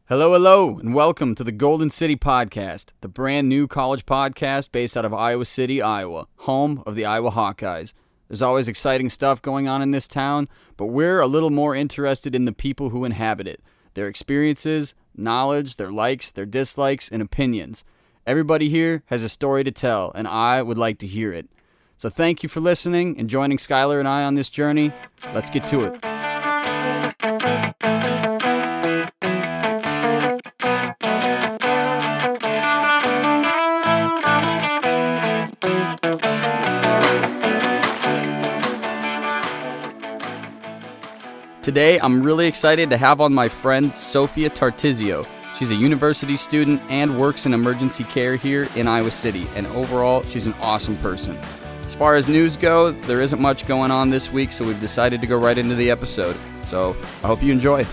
Hello, hello, and welcome to the Golden City Podcast, the brand new college podcast based out of Iowa City, Iowa, home of the Iowa Hawkeyes. There's always exciting stuff going on in this town, but we're a little more interested in the people who inhabit it, their experiences, knowledge, their likes, their dislikes, and opinions. Everybody here has a story to tell, and I would like to hear it. So thank you for listening and joining Skylar and I on this journey. Let's get to it. Today, I'm really excited to have on my friend Sofya Tartisio. She's a university student and works in emergency care here in Iowa City, and overall, she's an awesome person. As far as news go, there isn't much going on this week, so we've decided to go right into the episode. So, I hope you enjoy.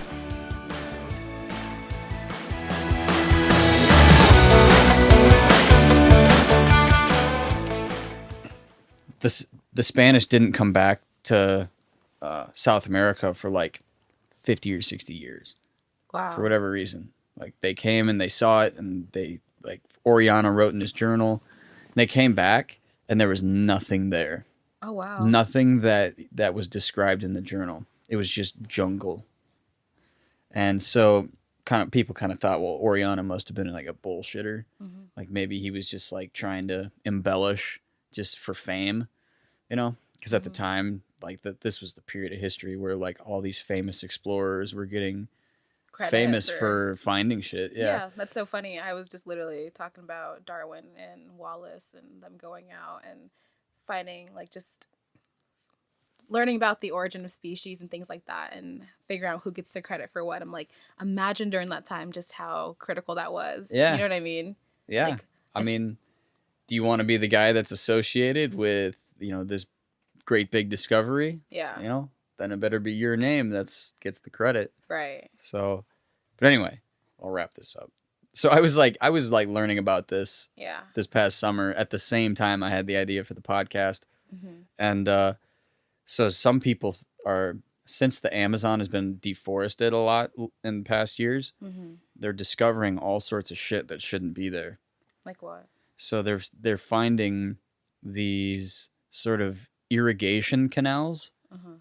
The Spanish didn't come back to South America for like 50 or 60 years. Wow. For whatever reason. Like they came and they saw it and they like Oriana wrote in his journal. And they came back and there was nothing there. Oh wow. Nothing that was described in the journal. It was just jungle. And so people kind of thought, well, Oriana must have been like a bullshitter. Mm-hmm. Like maybe he was just like trying to embellish just for fame, you know? Because at the time, like this was the period of history where like all these famous explorers were getting famous for finding shit. Yeah, that's so funny. I was just literally talking about Darwin and Wallace and them going out and finding like just learning about the origin of species and things like that and figuring out who gets the credit for what. I'm like, imagine during that time just how critical that was. Yeah. You know what I mean? Yeah. Like, I mean, do you want to be the guy that's associated with, you know, this great big discovery? Yeah. You know, then it better be your name that's gets the credit. Right. So, but anyway, I'll wrap this up. So I was like learning about this this past summer at the same time I had the idea for the podcast. Mm-hmm. And so some people are, since the Amazon has been deforested a lot in the past years, they're discovering all sorts of shit that shouldn't be there. Like what? So they're finding these sort of irrigation canals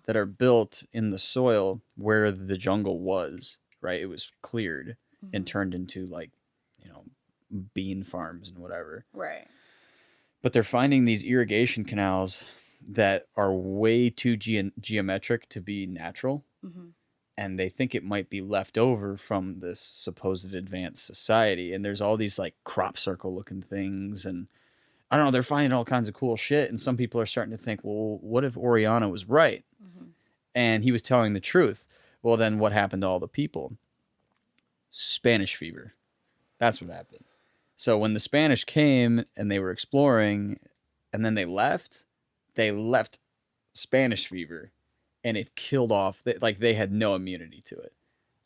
that are built in the soil where the jungle was, right? It was cleared and turned into like, you know, bean farms and whatever. Right. But they're finding these irrigation canals that are way too geometric to be natural. Mm-hmm. And they think it might be left over from this supposed advanced society. And there's all these like crop circle looking things. And I don't know, they're finding all kinds of cool shit. And some people are starting to think, well, what if Oriana was right? Mm-hmm. And he was telling the truth. Well, then what happened to all the people? Spanish fever. That's what happened. So when the Spanish came and they were exploring and then they left Spanish fever. And it killed off, they had no immunity to it.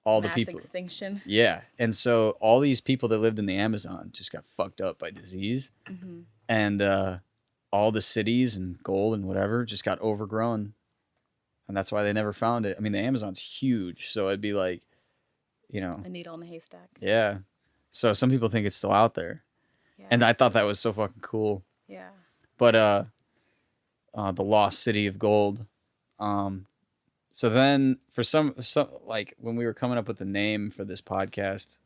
All the people. Mass extinction. Yeah. And so all these people that lived in the Amazon just got fucked up by disease. Mm-hmm. And all the cities and gold and whatever just got overgrown. And that's why they never found it. I mean, the Amazon's huge. So it'd be like, you know. A needle in a haystack. Yeah. So some people think it's still out there. Yeah. And I thought that was so fucking cool. Yeah. But the lost city of gold. So then for some like when we were coming up with the name for this podcast,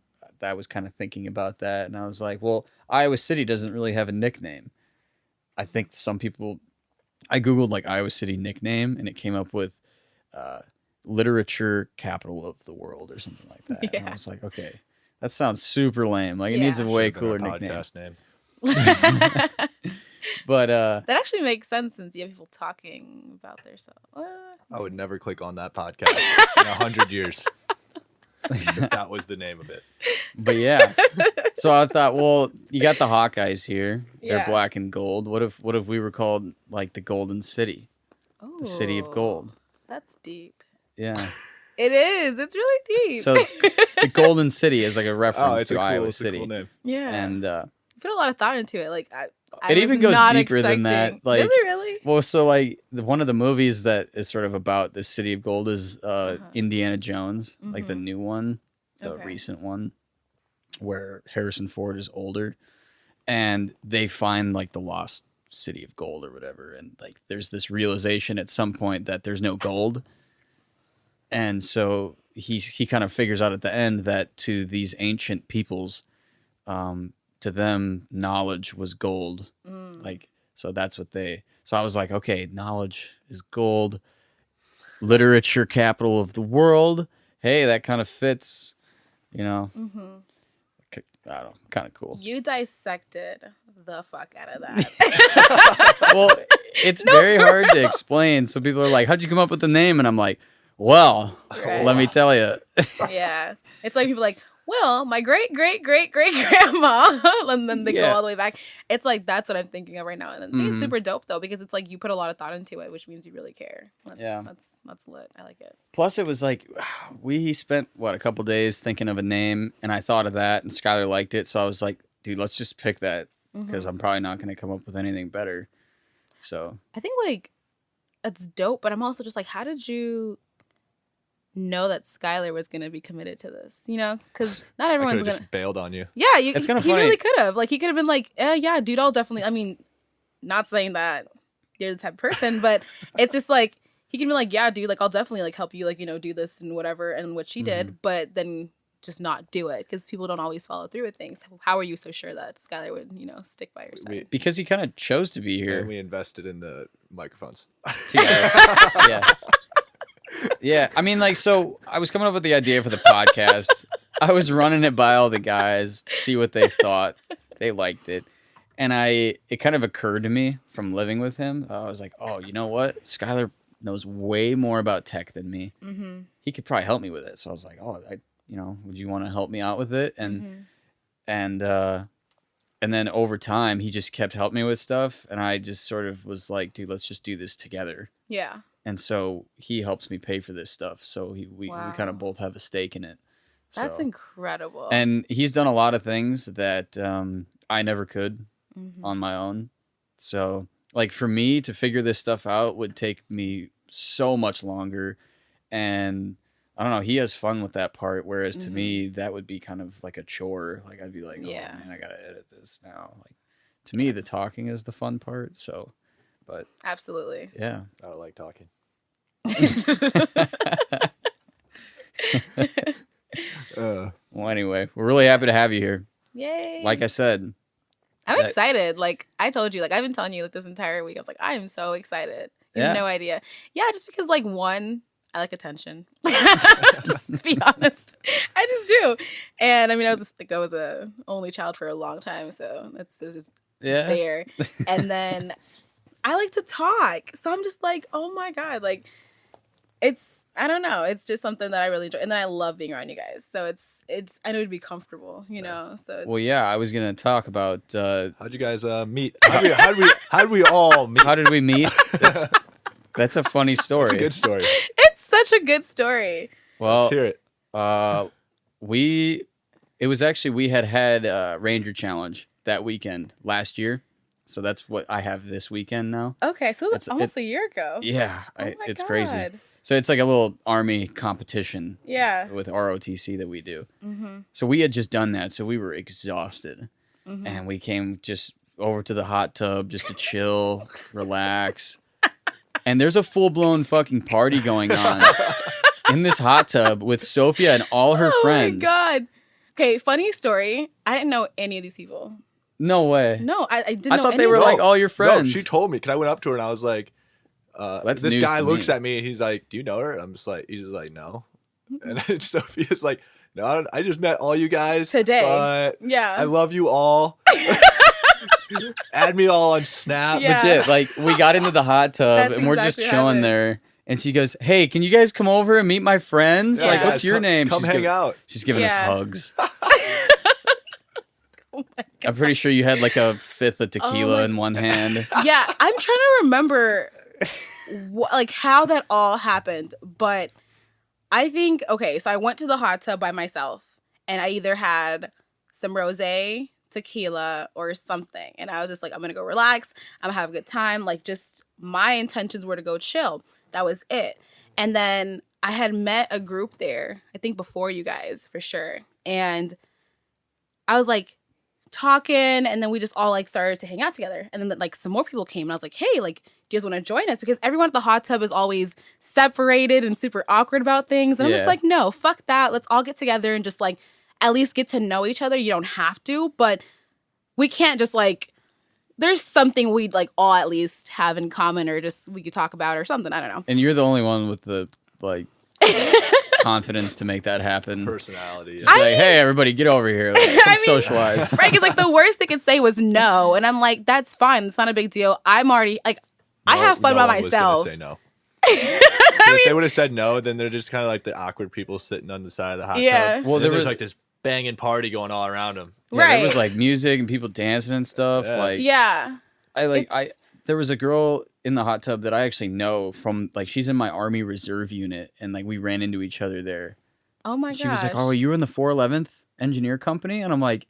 I was kind of thinking about that. And I was like, well, Iowa City doesn't really have a nickname. I think some people, I Googled like Iowa City nickname and it came up with literature capital of the world or something like that. Yeah. And I was like, okay, that sounds super lame. Like it needs a way cooler nickname. But that actually makes sense since you have people talking about themselves. I would never click on that podcast in 100 years if that was the name of it. But yeah, so I thought, well, you got the Hawkeyes here. They're black and gold. What if we were called like the Golden City? Oh, the City of Gold. That's deep. Yeah. It is. It's really deep. So the Golden City is like a reference to Iowa City. Cool name. Yeah. And put a lot of thought into it. Like it even goes deeper than that. Like, does it really? Well, so like one of the movies that is sort of about the City of Gold is Indiana Jones, like the new one. the Okay. recent one, where Harrison Ford is older, and they find like the lost city of gold or whatever, and like there's this realization at some point that there's no gold, and so he kind of figures out at the end that to these ancient peoples, to them knowledge was gold, like so that's what they. So I was like, okay, knowledge is gold, literature capital of the world. Hey, that kind of fits, you know. I don't know, kind of cool. You dissected the fuck out of that. Well, it's very hard to explain. So people are like, "How'd you come up with the name?" And I'm like, "Well, Right. let me tell you." Yeah. It's like people like, well, my great great great great grandma, and then they go Yeah. all the way back. It's like that's what I'm thinking of right now, and I think it's super dope though because it's like you put a lot of thought into it, which means you really care. That's lit. I like it. Plus, it was like we spent a couple days thinking of a name, and I thought of that, and Skylar liked it, so I was like, "Dude, let's just pick that because I'm probably not going to come up with anything better." So I think like it's dope, but I'm also just like, how did you know that Skylar was gonna be committed to this? You know, because not I could everyone's have gonna. just bailed on you. Yeah, It's kinda he funny. really could have. Like, he could have been like, yeah, dude, I'll definitely. I mean, not saying that you're the type of person, but it's just like he can be like, yeah, dude, like I'll definitely like help you, like do this and whatever, and what she did, but then just not do it because people don't always follow through with things. How are you so sure that Skylar would stick by your side? because he kind of chose to be here. And we invested in the microphones. together. Yeah. Yeah. I mean, like, so I was coming up with the idea for the podcast. I was running it by all the guys to see what they thought. They liked it. And it kind of occurred to me from living with him. I was like, oh, you know what? Skylar knows way more about tech than me. Mm-hmm. He could probably help me with it. So I was like, oh, would you want to help me out with it? And, and then over time, he just kept helping me with stuff. And I just sort of was like, dude, let's just do this together. Yeah. And so he helps me pay for this stuff. So we kind of both have a stake in it. That's So- incredible. And he's done a lot of things that I never could on my own. So, like, for me to figure this stuff out would take me so much longer. And I don't know, he has fun with that part. Whereas to me, that would be kind of like a chore. Like, I'd be like, oh, Yeah. man, I got to edit this now. Like, to me, the talking is the fun part. So, but Absolutely. yeah. I don't like talking. Well, anyway, we're really happy to have you here. Yay. Like I said, I'm that- excited. Like I told you, like I've been telling you like this entire week. I was like, I am so excited. You have Yeah. no idea. Yeah, just because like one, I like attention. Just to be honest, I just do. And I mean, I was a only child for a long time, so it was just yeah. there. And then I like to talk, so I'm just like, oh my god, like I don't know, it's just something that I really enjoy, and then I love being around you guys. So it's I know to be comfortable, So it's, Well, yeah, I was gonna talk about How'd you guys meet? How'd we all meet? how did we meet. That's a funny story. It's a good story. it's such a good story. Well, Let's hear it. it was actually we had Ranger Challenge that weekend last year, so that's what I have this weekend now. Okay, so that's It's- almost a year ago. Yeah, Oh my it's God. crazy. So it's like a little army competition Yeah. with ROTC that we do. So we had just done that, so we were exhausted, and we came just over to the hot tub just to chill, relax. And there's a full-blown fucking party going on in this hot tub with Sofya and all her friends. Oh my god. Okay, funny story. I didn't know any of these people. No way. No, I didn't I know thought any they of were them. like all your friends. No, she told me because I went up to her and I was like, That's this news guy to looks me. at me and he's like, "Do you know her?" He's just like, "No." And then Sophia's like, "No, I just met all you guys Today. but Yeah. I love you all. Add me all on Snap." Yeah. Legit. Like we got into the hot tub That's and we're exactly just what chilling happened. there. And she goes, "Hey, can you guys come over and meet my friends? Yeah, Like, guys, what's your name?" Come hang out. She's giving us Yeah. hugs. Oh my I'm pretty sure you had like a fifth of tequila my- in one hand. Yeah, I'm trying to remember like how that all happened, but I think okay, so I went to the hot tub by myself and I either had some rosé, tequila or something, and I was just like, I'm going to go relax, I'm going to have a good time, like just my intentions were to go chill. That was it. And then I had met a group there, I think before you guys, for sure. And I was like talking, and then we just all like started to hang out together. And then like some more people came, and I was like, hey, like, do you guys want to join us? Because everyone at the hot tub is always separated and super awkward about things. And I'm just like, no, fuck that. Let's all get together and just like at least get to know each other. You don't have to, but we can't just like, there's something we'd like all at least have in common, or just we could talk about or something. I don't know. And you're the only one with the like confidence to make that happen. Personality. Yeah. Like, hey, everybody, get over here. Like, come socialize. Right? Because like the worst they could say was no, and I'm like, that's fine. It's not a big deal. I'm already like, I have fun by myself. Was gonna say no. If they would have said no, then they're just kind of like the awkward people sitting on the side of the hot tub. Well, there was like this banging party going all around them. Yeah, right. There was like music and people dancing and stuff. Yeah. Like, there was a girl in the hot tub that I actually know from, like, she's in my Army Reserve unit, and like we ran into each other there. Oh my god! She was like, "Oh, you were in the 411th Engineer Company," and I'm like,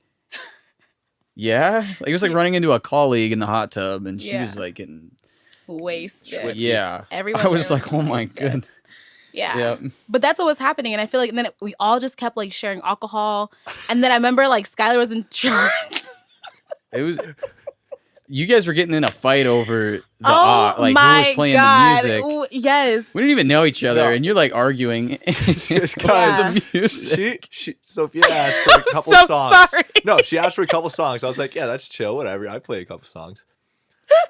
"Yeah." Like, it was like running into a colleague in the hot tub, and she was like getting wasted. Yeah, everyone. I was like, "Oh my god." Yeah. But that's what was happening, and I feel like then we all just kept like sharing alcohol, and then I remember like Skylar was in charge. It was. You guys were getting in a fight over the like who was playing the music. Ooh, yes. We didn't even know each other, and you're like arguing. Just the music. She Sophia asked for a couple songs. Sorry. No, she asked for a couple songs. I was like, yeah, that's chill, whatever. I play a couple songs.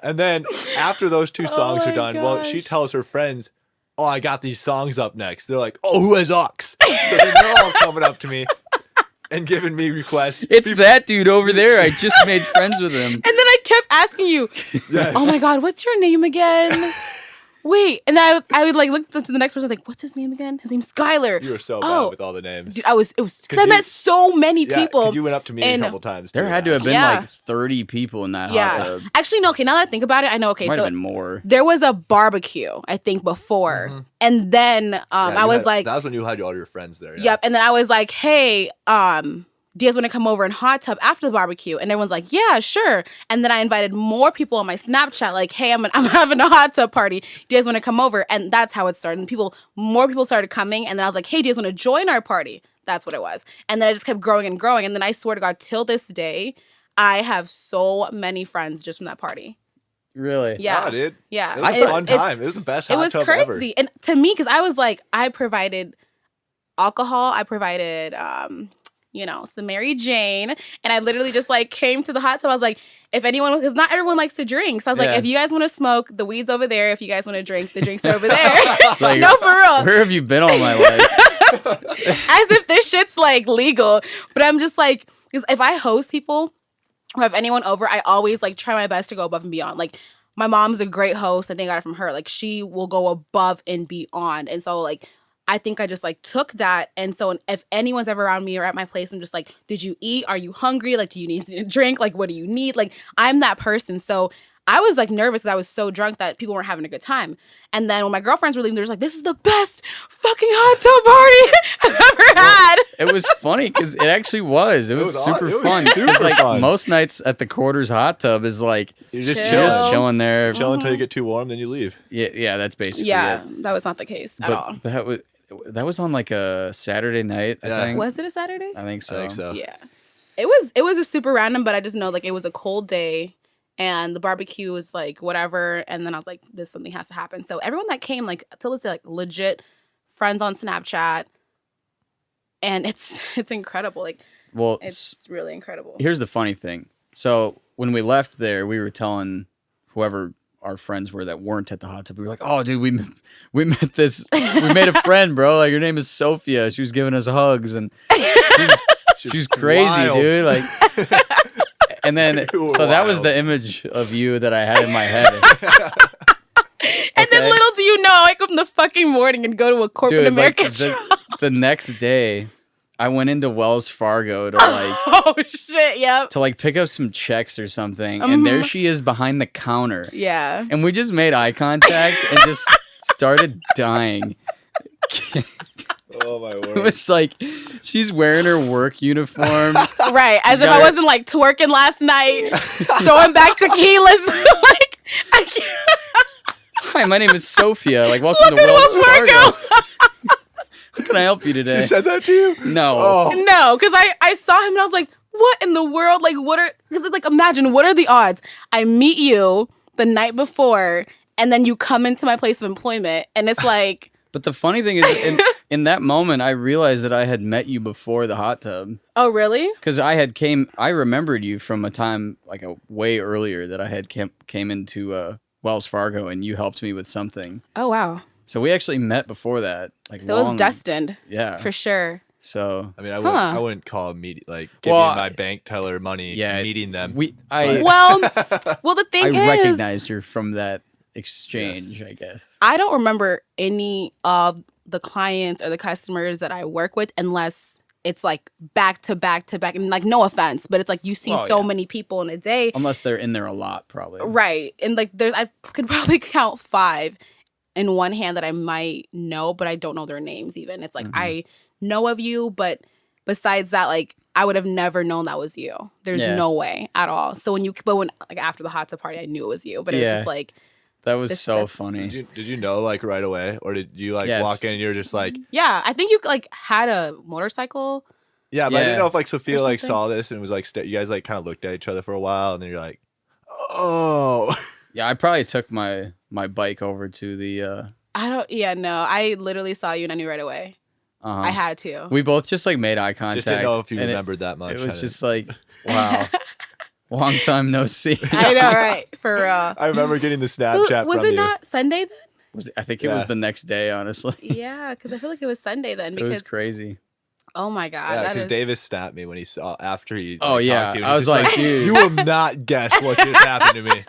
And then after those two songs are done, well, she tells her friends, oh, I got these songs up next. They're like, oh, who has aux? So then they're all coming up to me and giving me requests. It's that dude over there. I just made friends with him. And then I kept asking you, oh my God, what's your name again? Wait. And then I would like look to the next person. I was like, what's his name again? His name's Skylar. You were so bad with all the names. Dude, it was because I met so many people. You went up to me a couple times. There had to have been like 30 people in that hot tub. Actually, no. Okay, now that I think about it, I know. Okay, might so have been more. There was a barbecue, I think, before. Mm-hmm. And then I was like... That was when you had all your friends there. Yep. And then I was like, hey, do you guys want to come over and hot tub after the barbecue? And everyone's like, yeah, sure. And then I invited more people on my Snapchat, like, hey, I'm having a hot tub party. Do you guys want to come over? And that's how it started. And more people started coming. And then I was like, hey, do you guys want to join our party? That's what it was. And then I just kept growing and growing. And then I swear to God, till this day, I have so many friends just from that party. Really? Yeah. Wow, dude. Yeah. It was a fun time. It was the best hot tub ever. It was crazy. And to me, because I was like, I provided alcohol. I provided... some Mary Jane. And I literally just like came to the hot tub. I was like, if anyone, because not everyone likes to drink. So I was like, if you guys want to smoke, the weed's over there. If you guys want to drink, the drinks are over there. Like, no, for real. Where have you been all my life? As if this shit's like legal. But I'm just like, because if I host people or have anyone over, I always like try my best to go above and beyond. Like my mom's a great host. I think I got it from her. Like she will go above and beyond. And so like, I think I just like took that. And so if anyone's ever around me or at my place, I'm just like, did you eat? Are you hungry? Like, do you need a drink? Like, what do you need? Like, I'm that person. So I was like nervous because I was so drunk that people weren't having a good time. And then when my girlfriends were leaving, they're just like, this is the best fucking hot tub party I've ever had. It was funny because it actually was. It was super fun. Because like most nights at the Quarters hot tub is like, you're just chilling there. Chill until you get too warm, then you leave. Yeah, that's basically it. That was not the case at all. That was on like a Saturday night, I think. Was it a Saturday? I think so. Yeah. It was a super random, but I just know like it was a cold day and the barbecue was like whatever. And then I was like, something has to happen. So everyone that came, like till this day, like legit friends on Snapchat. And it's incredible. Like, well, it's really incredible. Here's the funny thing. So when we left there, we were telling whoever our friends were that weren't at the hot tub. We were like, oh, dude, we met this. We made a friend, bro. Like, her name is Sofya. She was giving us hugs, and she was crazy, wild. Dude. Like, and then so that was the image of you that I had in my head. And then little do you know, I wake up in the fucking morning and go to a corporate American show. The next day, I went into Wells Fargo to like oh shit, yep. To like pick up some checks or something, and there she is behind the counter. Yeah. And we just made eye contact and just started dying. Oh my word. It was like she's wearing her work uniform. Right. As if I wasn't like twerking last night, throwing back tequilas. Like I can't. Hi, my name is Sofya. Like welcome to Wells Fargo. How can I help you today? She said that to you? No. Oh. No, because I saw him and I was like, what in the world? Like, because like, imagine, what are the odds? I meet you the night before and then you come into my place of employment and it's like. But the funny thing is, in that moment, I realized that I had met you before the hot tub. Oh, really? Because I remembered you from a time like a way earlier that I had came into Wells Fargo and you helped me with something. Oh, wow. So we actually met before that. So it was destined. Yeah. For sure. So I mean, I wouldn't call a meet like giving my bank teller money, meeting them. Well, the thing I is, recognized her from that exchange, I guess. I don't remember any of the clients or the customers that I work with unless it's like back to back to back. And like, no offense, but it's like you see many people in a day. Unless they're in there a lot, probably. Right. And like I could probably count 5 in one hand that I might know, but I don't know their names even. It's like I know of you, but besides that, like I would have never known that was you. There's no way at all. So when like after the hot tub party, I knew it was you, but it was just like. That was so funny. Did you know like right away, or did you like walk in and you're just like? Yeah, I think you like had a motorcycle. Yeah, but I didn't know if like Sophia like saw this and was like, you guys like kind of looked at each other for a while, and then you're like, oh. Yeah, I probably took my bike over to the. I literally saw you and I knew right away. I had to. We both just like made eye contact. Just didn't know if you remembered that much. It was just like, wow. Long time no see. I know, right? For real. I remember getting the Snapchat so, was from it you. not Sunday then? I think it was the next day, honestly. Yeah, because I feel like it was Sunday then. Because, it was crazy. Oh my God. Yeah, because Davis snapped me when he saw after he. Oh yeah, talked to you, I was like, dude, you will not guess what just happened to me.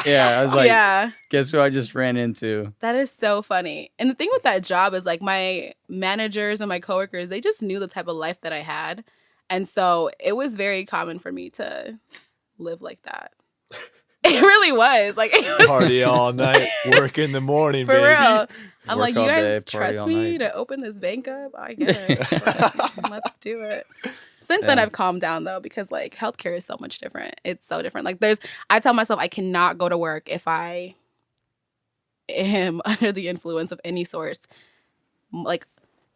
Yeah, I was like, guess who I just ran into? That is so funny. And the thing with that job is like my managers and my coworkers, they just knew the type of life that I had, and so it was very common for me to live like that. It really was. Like it was party all night, work in the morning, for baby. real. I'm Work like, you all guys day, party trust all me night. to open this bank up? I guess. Let's do it. Since then, I've calmed down though because like healthcare is so much different. It's so different. Like I tell myself I cannot go to work if I am under the influence of any source. Like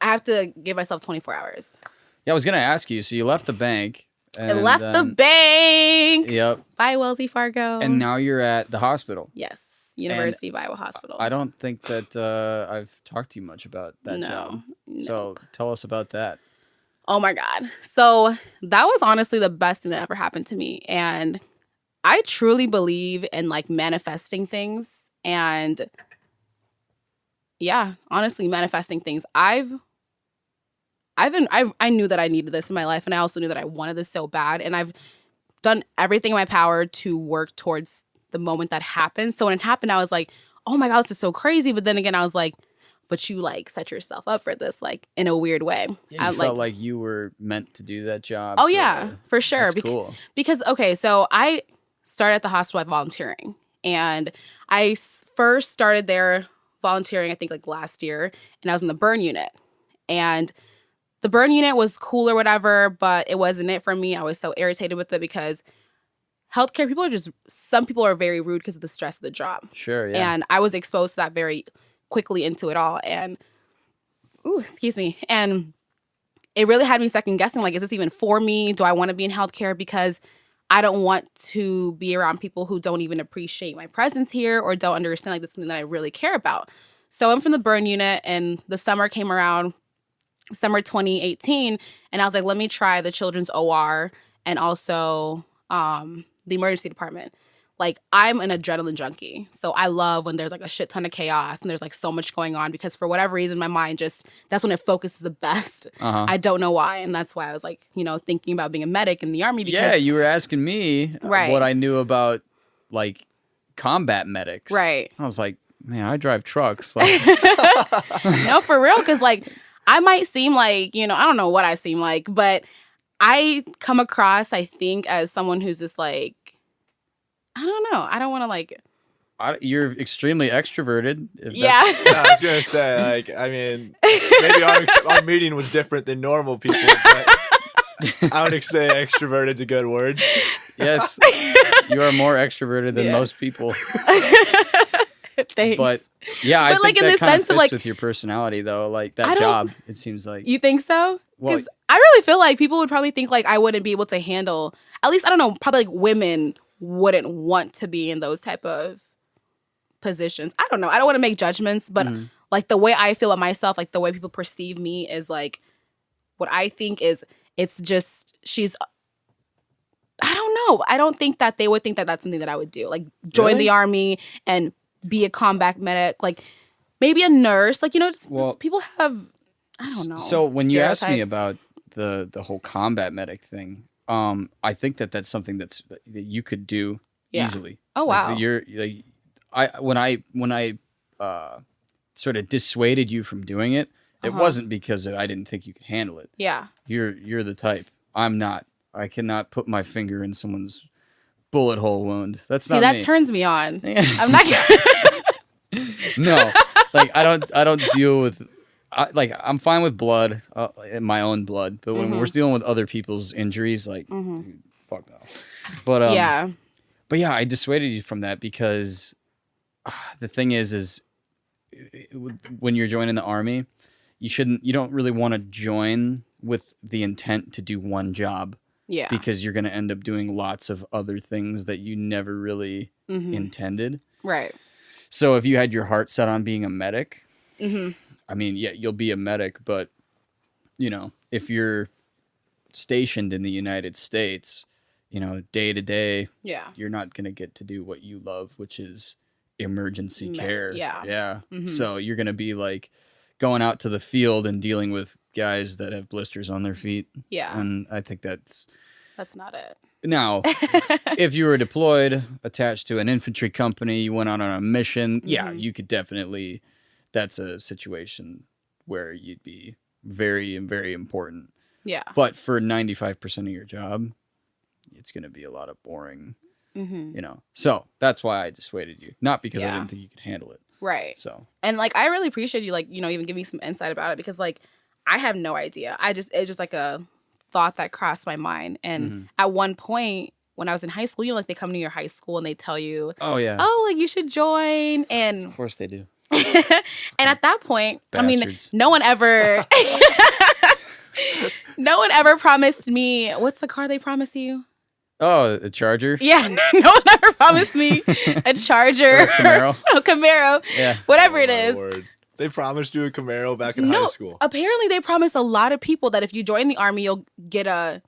I have to give myself 24 hours. Yeah, I was gonna ask you. So you left the bank. I left the bank. Yep. Bye, Wells Fargo. And now you're at the hospital. Yes, University of Iowa Hospital. I don't think that I've talked to you much about that job. No. So tell us about that. Oh my God. So that was honestly the best thing that ever happened to me. And I truly believe in like manifesting things. And yeah, honestly, manifesting things. I knew that I needed this in my life, and I also knew that I wanted this so bad, and I've done everything in my power to work towards the moment that happened. So when it happened, I was like, oh my God, this is so crazy. But then again, I was like, but you like set yourself up for this, like in a weird way. Yeah, you felt like you were meant to do that job. Oh yeah, for sure. That's cool. Because, okay, so I started at the hospital at volunteering, and I first started there volunteering, I think like last year, and I was in the burn unit. And the burn unit was cool or whatever, but it wasn't it for me. I was so irritated with it because healthcare people some people are very rude because of the stress of the job. Sure, yeah. And I was exposed to that very quickly into it all. And, excuse me. And it really had me second guessing, like, is this even for me? Do I want to be in healthcare? Because I don't want to be around people who don't even appreciate my presence here or don't understand like this is something that I really care about. So I'm from the burn unit, and the summer came around. Summer 2018, and I was like, let me try the children's OR and also the emergency department. Like, I'm an adrenaline junkie, so I love when there's like a shit ton of chaos and there's like so much going on, because for whatever reason my mind that's when it focuses the best. I don't know why, and that's why I was like, thinking about being a medic in the Army. Because you were asking me what I knew about like combat medics. Right. I was like, man, I drive trucks. Like, no, for real, because like I might seem like, I don't know what I seem like, but I come across, I think, as someone who's just like, I don't know. I don't want to like. You're extremely extroverted. Yeah. I was going to say, like, I mean, maybe our meeting was different than normal people, but I would say extroverted's a good word. Yes. You are more extroverted than most people. Thanks. But yeah, I But, like, think in that the kind of sense of, fits like, with your personality, though. Like I that don't- job, it seems like. You think so? Well, Because I really feel like people would probably think like I wouldn't be able to handle. At least I don't know. Probably like women wouldn't want to be in those type of positions. I don't know. I don't want to make judgments, but like the way I feel about myself, like the way people perceive me is like what I think is. It's just she's. I don't know. I don't think that they would think that that's something that I would do. Like join Really? the army and be a combat medic. Like maybe a nurse. Like just people have. I don't know. So when you asked me stereotypes. about the whole combat medic thing, I think that something that you could do Yeah. easily. Oh, Like, wow. you're like, when I sort of dissuaded you from doing it, it wasn't because I didn't think you could handle it. Yeah. You're the type. I'm not. I cannot put my finger in someone's bullet hole wound. That's See, not that me. turns me on. Yeah. I'm not. No, like I don't deal with. I'm fine with blood, my own blood, but when we're dealing with other people's injuries, like, dude, fuck no. But Yeah. but yeah, I dissuaded you from that because the thing is when you're joining the army, you don't really want to join with the intent to do one job. Yeah. Because you're going to end up doing lots of other things that you never really intended. Right. So if you had your heart set on being a medic, I mean, yeah, you'll be a medic, but if you're stationed in the United States, day to day, Yeah. you're not going to get to do what you love, which is emergency care. Yeah. Yeah. So you're going to be like going out to the field and dealing with guys that have blisters on their feet. Yeah. And I think that's not it. now, if you were deployed, attached to an infantry company, you went out on a mission, yeah, you could definitely, that's a situation where you'd be very, very important. Yeah. But for 95% of your job, it's going to be a lot of boring, So that's why I dissuaded you. Not because I didn't think you could handle it. Right. So. And like, I really appreciate you, like, even giving me some insight about it because, like, I have no idea. It's just like a thought that crossed my mind. And at one point when I was in high school, like they come to your high school and they tell you, oh yeah, like you should join. And of course they do. and at that point, Bastards. no one ever promised me. What's the car they promise you? Oh, a Charger? Yeah, no one ever promised me a Charger. Or a Camaro. A Camaro. Yeah. Whatever it My is. Lord. They promised you a Camaro back in high school. Apparently they promised a lot of people that if you join the army, you'll get a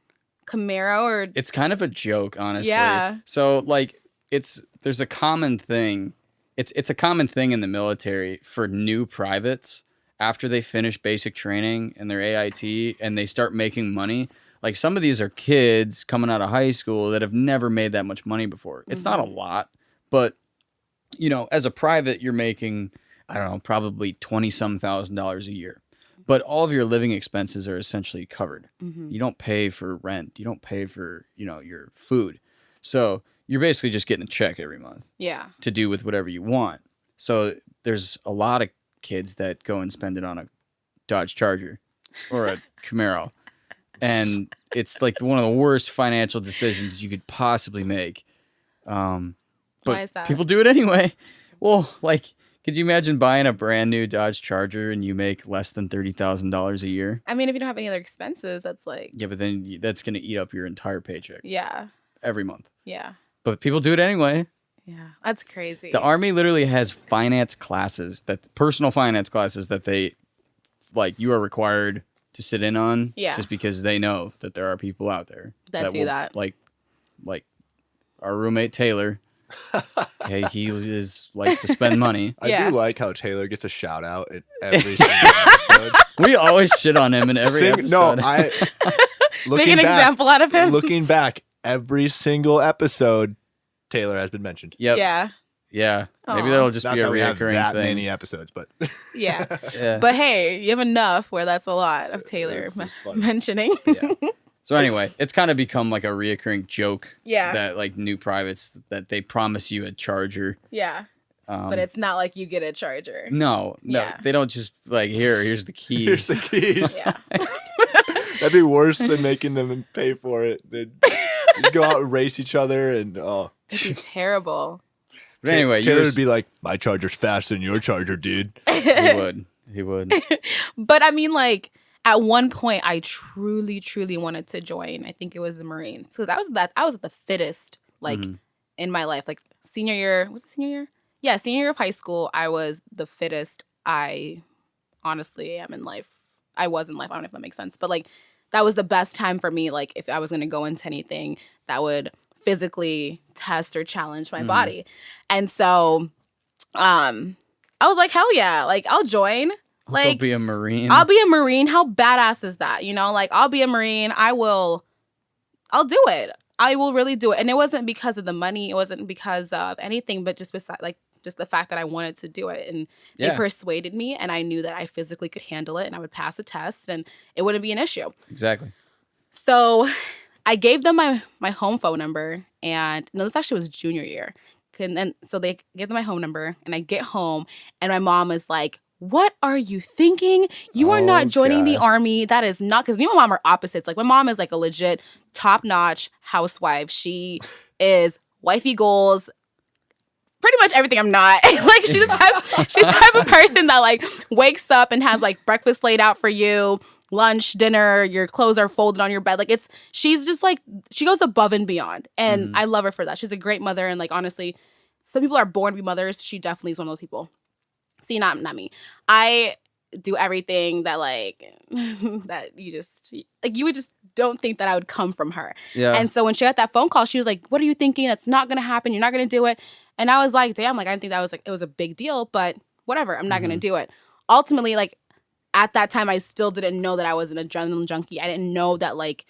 Camaro or... It's kind of a joke, honestly. Yeah. So, like, there's a common thing. It's a common thing in the military for new privates after they finish basic training and their AIT and they start making money. Like, some of these are kids coming out of high school that have never made that much money before. It's not a lot, but, as a private, you're making... I don't know, probably $20-some thousand a year. But all of your living expenses are essentially covered. You don't pay for rent. You don't pay for, your food. So you're basically just getting a check every month. Yeah. To do with whatever you want. So there's a lot of kids that go and spend it on a Dodge Charger or a Camaro. And it's like one of the worst financial decisions you could possibly make. But why is that? People do it anyway. Well, like... Could you imagine buying a brand new Dodge Charger and you make less than $30,000 a year? I mean, if you don't have any other expenses, that's like... Yeah, but then that's going to eat up your entire paycheck. Yeah. Every month. Yeah. But people do it anyway. Yeah. That's crazy. The Army literally has personal finance classes that they, like, you are required to sit in on. Yeah. Just because they know that there are people out there. That do that. Like our roommate Taylor. Hey, he likes to spend money. I Yeah. do like how Taylor gets a shout out in every single episode. We always shit on him in every episode. Make an example out of him. Looking back, every single episode, Taylor has been mentioned. Yep. Yeah. Yeah. Maybe Aw. that'll just Not be a that we have reoccurring that thing. many episodes, but Yeah. Yeah. But hey, you have enough where that's a lot of Taylor It's just funny. mentioning. Yeah. So anyway, it's kind of become like a reoccurring joke. Yeah. That like new privates that they promise you a Charger. Yeah. But it's not like you get a Charger. No, Yeah. they don't just like here's the keys. here's the keys. Yeah. That'd be worse than making them pay for it. They'd go out and race each other and It'd be terrible. But anyway, Taylor would be like, my charger's faster than your charger, dude. He would. But I mean, like, at one point, I truly, truly wanted to join. I think it was the Marines, because I was the fittest, like, in my life. Like, senior year, was it senior year? Yeah, senior year of high school, I was the fittest I honestly am in life. I was in life. I don't know if that makes sense, but like, that was the best time for me. Like, if I was going to go into anything that would physically test or challenge my body. And so, I was like, hell yeah, like, I'll join. Like, I'll be a Marine. I'll be a Marine. How badass is that? You know, like, I'll be a Marine. I'll do it. I will really do it. And it wasn't because of the money. It wasn't because of anything, but just beside, like, just the fact that I wanted to do it. And they persuaded me, and I knew that I physically could handle it, and I would pass a test, and it wouldn't be an issue. Exactly. So I gave them my home phone number, and no, this actually was junior year. And then, so they gave them my home number, and I get home, and my mom is like, what are you thinking? You are not joining the Army. That is not, because me and my mom are opposites. Like, my mom is like a legit top-notch housewife. She is wifey goals, pretty much everything I'm not. Like, she's the type of person that, like, wakes up and has, like, breakfast laid out for you, lunch, dinner, your clothes are folded on your bed. Like, she's just like, she goes above and beyond. And I love her for that. She's a great mother. And, like, honestly, some people are born to be mothers. She definitely is one of those people. See, not me. I do everything that, like, that you just, like, you would just don't think that I would come from her. Yeah. And so when she got that phone call, she was like, what are you thinking? That's not going to happen. You're not going to do it. And I was like, damn, like, I didn't think that was, like, it was a big deal, but whatever. I'm not going to do it. Ultimately, like, at that time, I still didn't know that I was an adrenaline junkie. I didn't know that, like,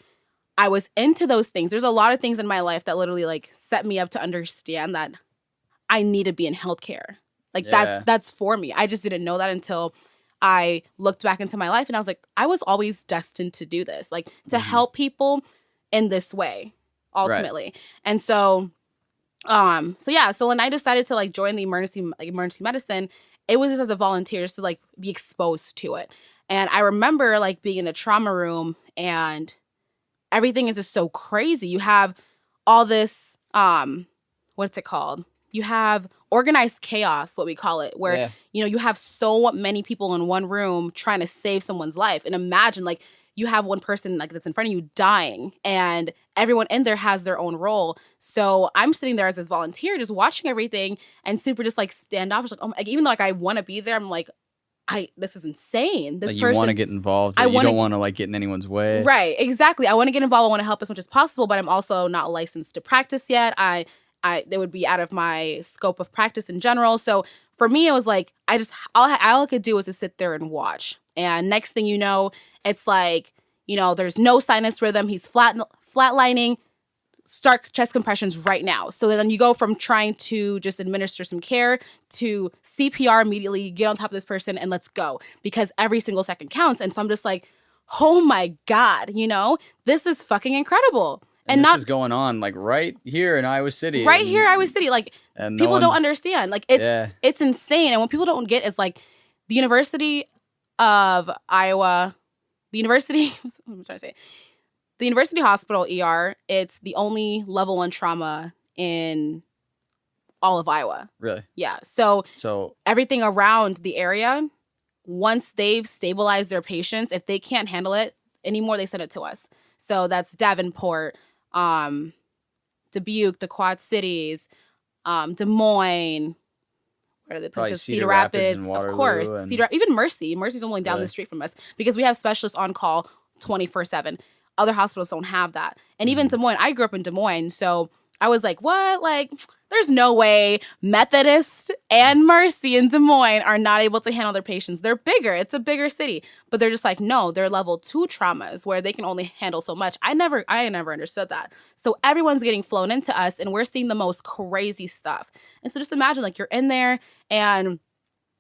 I was into those things. There's a lot of things in my life that literally, like, set me up to understand that I need to be in healthcare. Like, that's for me. I just didn't know that until I looked back into my life, and I was like, I was always destined to do this, like, to help people in this way, ultimately. Right. And so, so when I decided to, like, join the emergency medicine, it was just as a volunteer, just to, like, be exposed to it. And I remember, like, being in a trauma room, and everything is just so crazy. You have all this, what's it called? You have organized chaos, what we call it, where, you know, you have so many people in one room trying to save someone's life. And imagine, like, you have one person, like, that's in front of you dying, and everyone in there has their own role. So I'm sitting there as this volunteer, just watching everything, and super just, like, standoffish. Like, oh my, even though, like, I want to be there, I'm like, this is insane. This like, person, you want to get involved, but you don't want to, like, get in anyone's way. Right, exactly. I want to get involved. I want to help as much as possible, but I'm also not licensed to practice yet. They would be out of my scope of practice in general. So for me, it was like, all I could do was to sit there and watch. And next thing you know, it's like, you know, there's no sinus rhythm. He's flatlining. Start chest compressions right now. So then you go from trying to just administer some care to CPR immediately, get on top of this person, and let's go. Because every single second counts. And so I'm just like, oh my God, you know, this is fucking incredible. And this is going on, like, right here in Iowa City. Right here in Iowa City. Like, and people don't understand. Like, it's insane. And what people don't get is, like, the University of Iowa, I'm trying to say, the University Hospital ER, it's the only level 1 trauma in all of Iowa. Really? Yeah. So everything around the area, once they've stabilized their patients, if they can't handle it anymore, they send it to us. So that's Davenport, Dubuque, the Quad Cities, Des Moines, where are the places? Cedar Rapids, of course. Even Mercy. Mercy's only down the street from us, because we have specialists on call 24/7. Other hospitals don't have that. And even Des Moines, I grew up in Des Moines, so I was like, what? Like, there's no way Methodist and Mercy in Des Moines are not able to handle their patients. They're bigger. It's a bigger city. But they're just like, no, they're level 2 traumas where they can only handle so much. I never understood that. So everyone's getting flown into us, and we're seeing the most crazy stuff. And so just imagine, like, you're in there and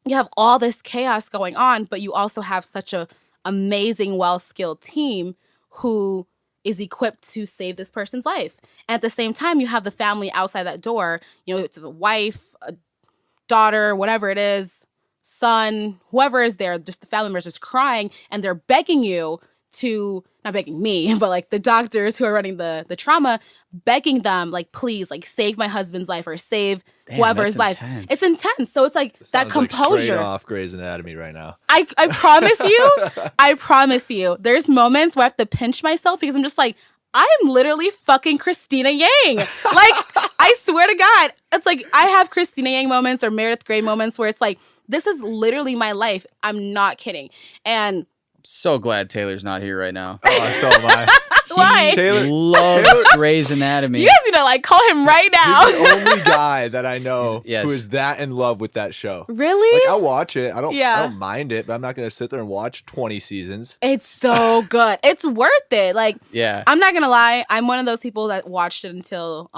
you have all this chaos going on, but you also have such a amazing, well-skilled team who is equipped to save this person's life. And at the same time, you have the family outside that door. You know, it's a wife, a daughter, whatever it is, son, whoever is there, just the family members just crying, and they're begging you to, not begging me, but like the doctors who are running the trauma, begging them, like, please, like, save my husband's life or save whoever's life. Intense. It's intense. So it's like that composure. Like straight off Grey's Anatomy right now. I promise you, there's moments where I have to pinch myself because I'm just like, I am literally fucking Christina Yang. Like, I swear to God, it's like I have Christina Yang moments or Meredith Grey moments where it's like, this is literally my life. I'm not kidding. And so glad Taylor's not here right now. Oh, so am I. why? Taylor Loves Grey's Anatomy. You guys need to like call him right now. He's the only guy that I know Yes. who is that in love with that show. Really? Like, I'll watch it. I don't Yeah. mind it, but I'm not gonna sit there and watch 20 seasons. It's so good. It's worth it. Like, Yeah. I'm not gonna lie. I'm one of those people that watched it until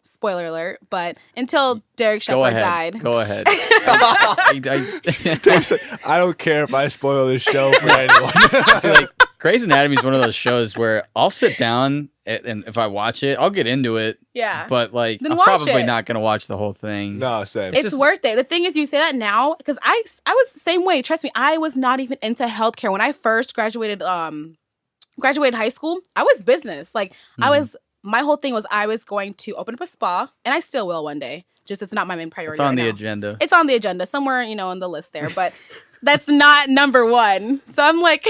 spoiler alert, but until Derek Go Shepard ahead. died. Go ahead. Taylor's like, I don't care if I spoil this show for anyone. See, like, Grey's Anatomy is one of those shows where I'll sit down and if I watch it, I'll get into it. Yeah. But like, Then I'm watch probably it. not gonna watch the whole thing. No, same. It's just- worth it. The thing is, you say that now because I was the same way. Trust me, I was not even into healthcare when I first graduated high school. I was business. Like my whole thing was I was going to open up a spa, and I still will one day. Just it's not my main priority. It's on right the now. agenda. It's on the agenda somewhere, on the list there, but that's not number one. So I'm like,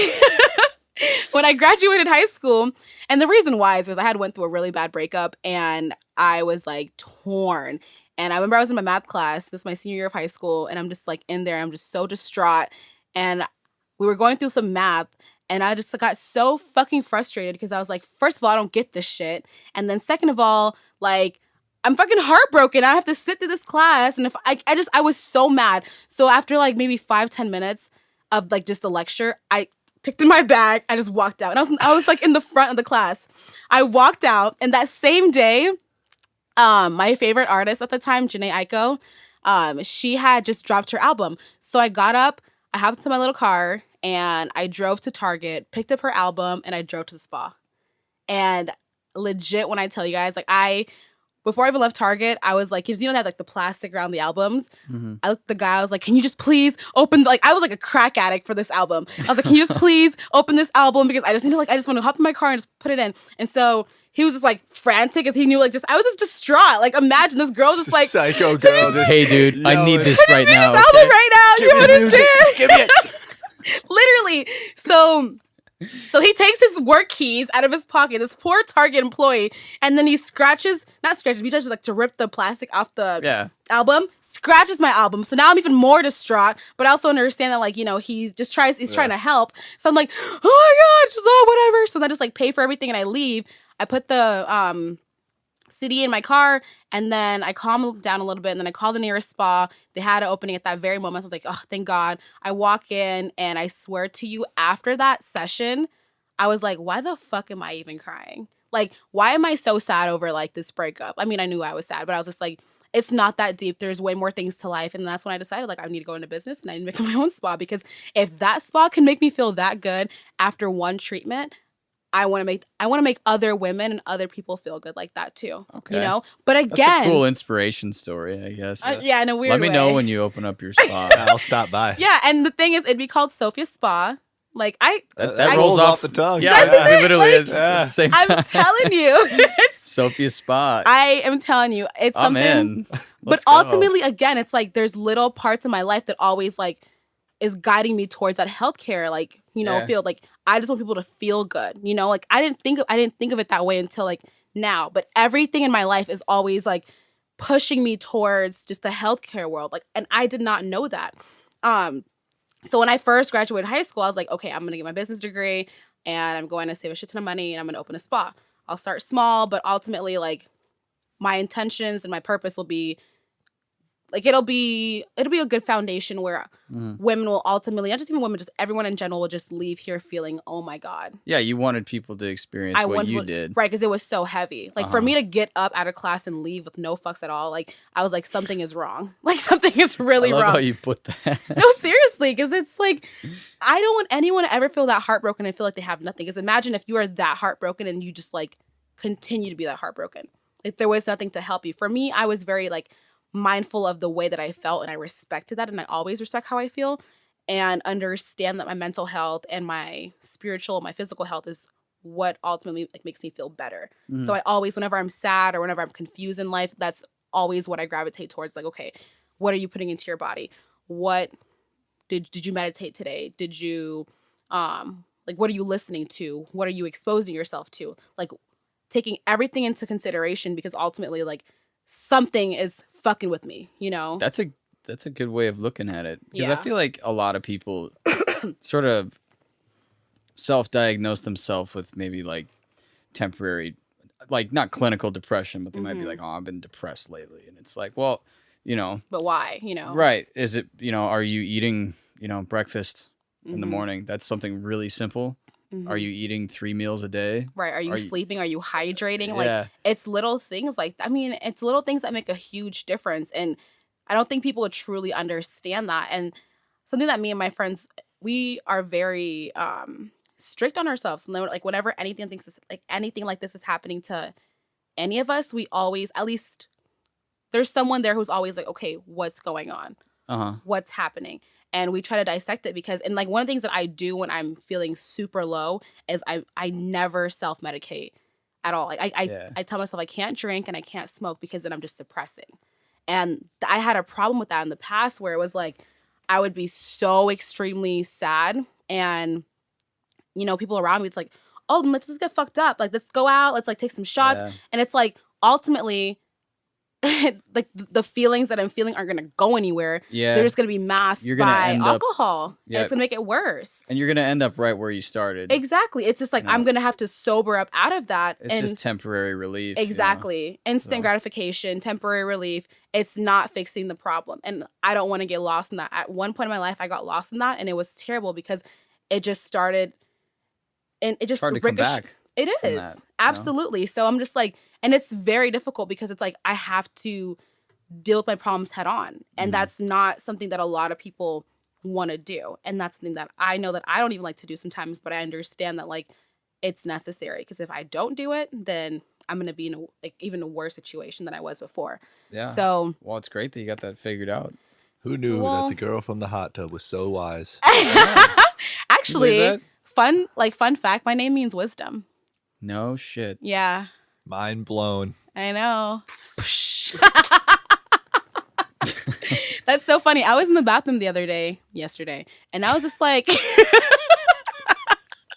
when I graduated high school, and the reason why is because I had went through a really bad breakup, and I was like torn. And I remember I was in my math class. This is my senior year of high school, and I'm just like in there. I'm just so distraught, and we were going through some math. And I just got so fucking frustrated because I was like, first of all, I don't get this shit. And then second of all, like, I'm fucking heartbroken. I have to sit through this class. And if I was so mad. So after like maybe 5-10 minutes of like just the lecture, I picked in my bag. I just walked out. And I was like in the front of the class. I walked out. And that same day, my favorite artist at the time, Jhené Aiko, she had just dropped her album. So I got up, I hopped into my little car, and I drove to Target, picked up her album, and I drove to the spa. And legit, when I tell you guys, like before I even left Target, I was like, because they have like the plastic around the albums. Mm-hmm. I looked at the guy, I was like, can you just please open, I was like a crack addict for this album. I was like, can you just please open this album? Because I just want to hop in my car and just put it in. And so he was just like frantic as he knew, I was just distraught. Like, imagine this girl just like, psycho girl. Hey, dude, I need this right now. this album right now. You understand? Give me it. Literally. So he takes his work keys out of his pocket, this poor Target employee, and then he he touches like to rip the plastic off the album, scratches my album. So now I'm even more distraught, but I also understand that like, he's trying to help. So I'm like, oh my God, just whatever. So then I just like pay for everything and I leave. I put the CD in my car, and then I calm down a little bit, and then I call the nearest spa. They had an opening at that very moment. So I was like, oh, thank God. I walk in, and I swear to you, after that session, I was like, why the fuck am I even crying? Like, why am I so sad over like this breakup? I mean, I knew I was sad, but I was just like, it's not that deep. There's way more things to life. And that's when I decided like I need to go into business and I need to make my own spa, because if that spa can make me feel that good after one treatment, I want to make other women and other people feel good like that too. Okay. But again, That's a cool inspiration story, I guess. yeah, in a weird way. Let me know when you open up your spa. I'll stop by. Yeah, and the thing is, it'd be called Sofya Spa. Like That rolls off the tongue. Yeah, Doesn't it? literally Like, at the same time. I'm telling you, Sofya Spa. I am telling you, it's I'm something. in. But Let's go. ultimately, again, it's like there's little parts of my life that always like is guiding me towards that healthcare, like field. Like I just want people to feel good. Like I didn't think of it that way until like now. But everything in my life is always like pushing me towards just the healthcare world. Like, and I did not know that. So when I first graduated high school, I was like, okay, I'm gonna get my business degree, and I'm going to save a shit ton of money, and I'm gonna open a spa. I'll start small, but ultimately, like my intentions and my purpose will be. Like it'll be a good foundation where women will ultimately, not just even women, just everyone in general will just leave here feeling, oh my God. Yeah, you wanted people to experience what you did. Right, because it was so heavy. Like for me to get up out of class and leave with no fucks at all, like I was like, something is wrong. Like something is really I love wrong. how you put that. No, seriously, because it's like, I don't want anyone to ever feel that heartbroken and feel like they have nothing. Because imagine if you are that heartbroken and you just like continue to be that heartbroken. Like there was nothing to help you. For me, I was very like, mindful of the way that I felt, and I respected that, and I always respect how I feel. and understand that my mental health and my spiritual, my physical health is what ultimately like makes me feel better. So I always, whenever I'm sad or whenever I'm confused in life, that's always what I gravitate towards. Like, okay, what are you putting into your body? What did you meditate today? Did you like, what are you listening to? What are you exposing yourself to? Like, taking everything into consideration, because ultimately, like, something is fucking with me, you know? That's a good way of looking at it, because I Yeah. feel like a lot of people sort of self-diagnose themselves with maybe like temporary, like not clinical depression, but they might be like, oh, I've been depressed lately. And it's like, well, you know, But why, you know? right. Is it, are you eating, breakfast in the morning? That's something really simple. Are you eating 3 meals a day? Right. Are you sleeping? Are you hydrating? Yeah. Like, it's little things like, I mean, it's little things that make a huge difference. And I don't think people would truly understand that. And something that me and my friends, we are very strict on ourselves. And then, like, whenever anything like this is happening to any of us, we always, at least there's someone there who's always like, okay, what's going on? What's happening? And we try to dissect it, because, and like, one of the things that I do when I'm feeling super low is I never self-medicate at all. Like, I tell myself I can't drink and I can't smoke, because then I'm just suppressing. And I had a problem with that in the past, where it was like, I would be so extremely sad, and, people around me, it's like, oh, then let's just get fucked up. Like, let's go out. Let's like take some shots. Yeah. And it's like, ultimately, like, the feelings that I'm feeling aren't gonna go anywhere. Yeah. They're just gonna be masked by alcohol. Yeah. And it's gonna make it worse. And you're gonna end up right where you started. Exactly. It's just like, I'm gonna have to sober up out of that. It's just temporary relief. Exactly. Instant gratification, temporary relief. It's not fixing the problem. And I don't want to get lost in that. At one point in my life, I got lost in that, and it was terrible, because it just started, and it just hard to come back. It is. Absolutely. So I'm just like, and it's very difficult, because it's like, I have to deal with my problems head on. And that's not something that a lot of people want to do. And that's something that I know that I don't even like to do sometimes, but I understand that, like, it's necessary, because if I don't do it, then I'm going to be in even a worse situation than I was before. Yeah. So, well, it's great that you got that figured out. Who knew that the girl from the hot tub was so wise? Actually, fun fact, my name means wisdom. No shit. Yeah. Mind blown. I know. That's so funny. I was in the bathroom yesterday, and I was just like,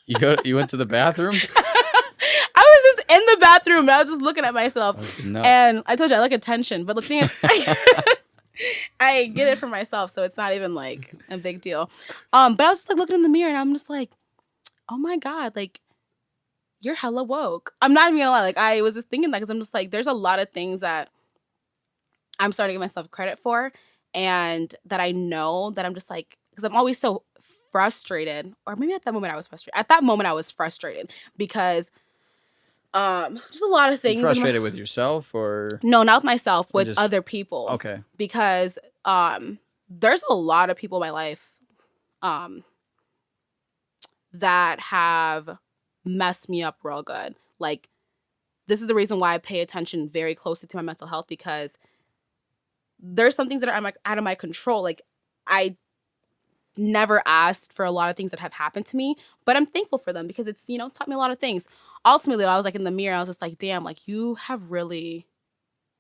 You went to the bathroom? I was just in the bathroom, and I was just looking at myself. That's nuts. And I told you I like attention, but the thing is, I get it for myself, so it's not even like a big deal. But I was just like looking in the mirror, and I'm just like, oh my God, like, you're hella woke. I'm not even gonna lie. Like, I was just thinking that, because I'm just like, there's a lot of things that I'm starting to give myself credit for, and that I know that I'm just like, because I'm always so frustrated, or maybe at that moment I was frustrated. At that moment I was frustrated, because just a lot of things. You're frustrated with yourself, or no, not with myself, with other people. Okay. Because there's a lot of people in my life that have messed me up real good. Like, this is the reason why I pay attention very closely to my mental health, because there's some things that are out of my control. Like, I never asked for a lot of things that have happened to me, but I'm thankful for them, because it's, taught me a lot of things. Ultimately, I was like in the mirror, I was just like, damn, like, you have really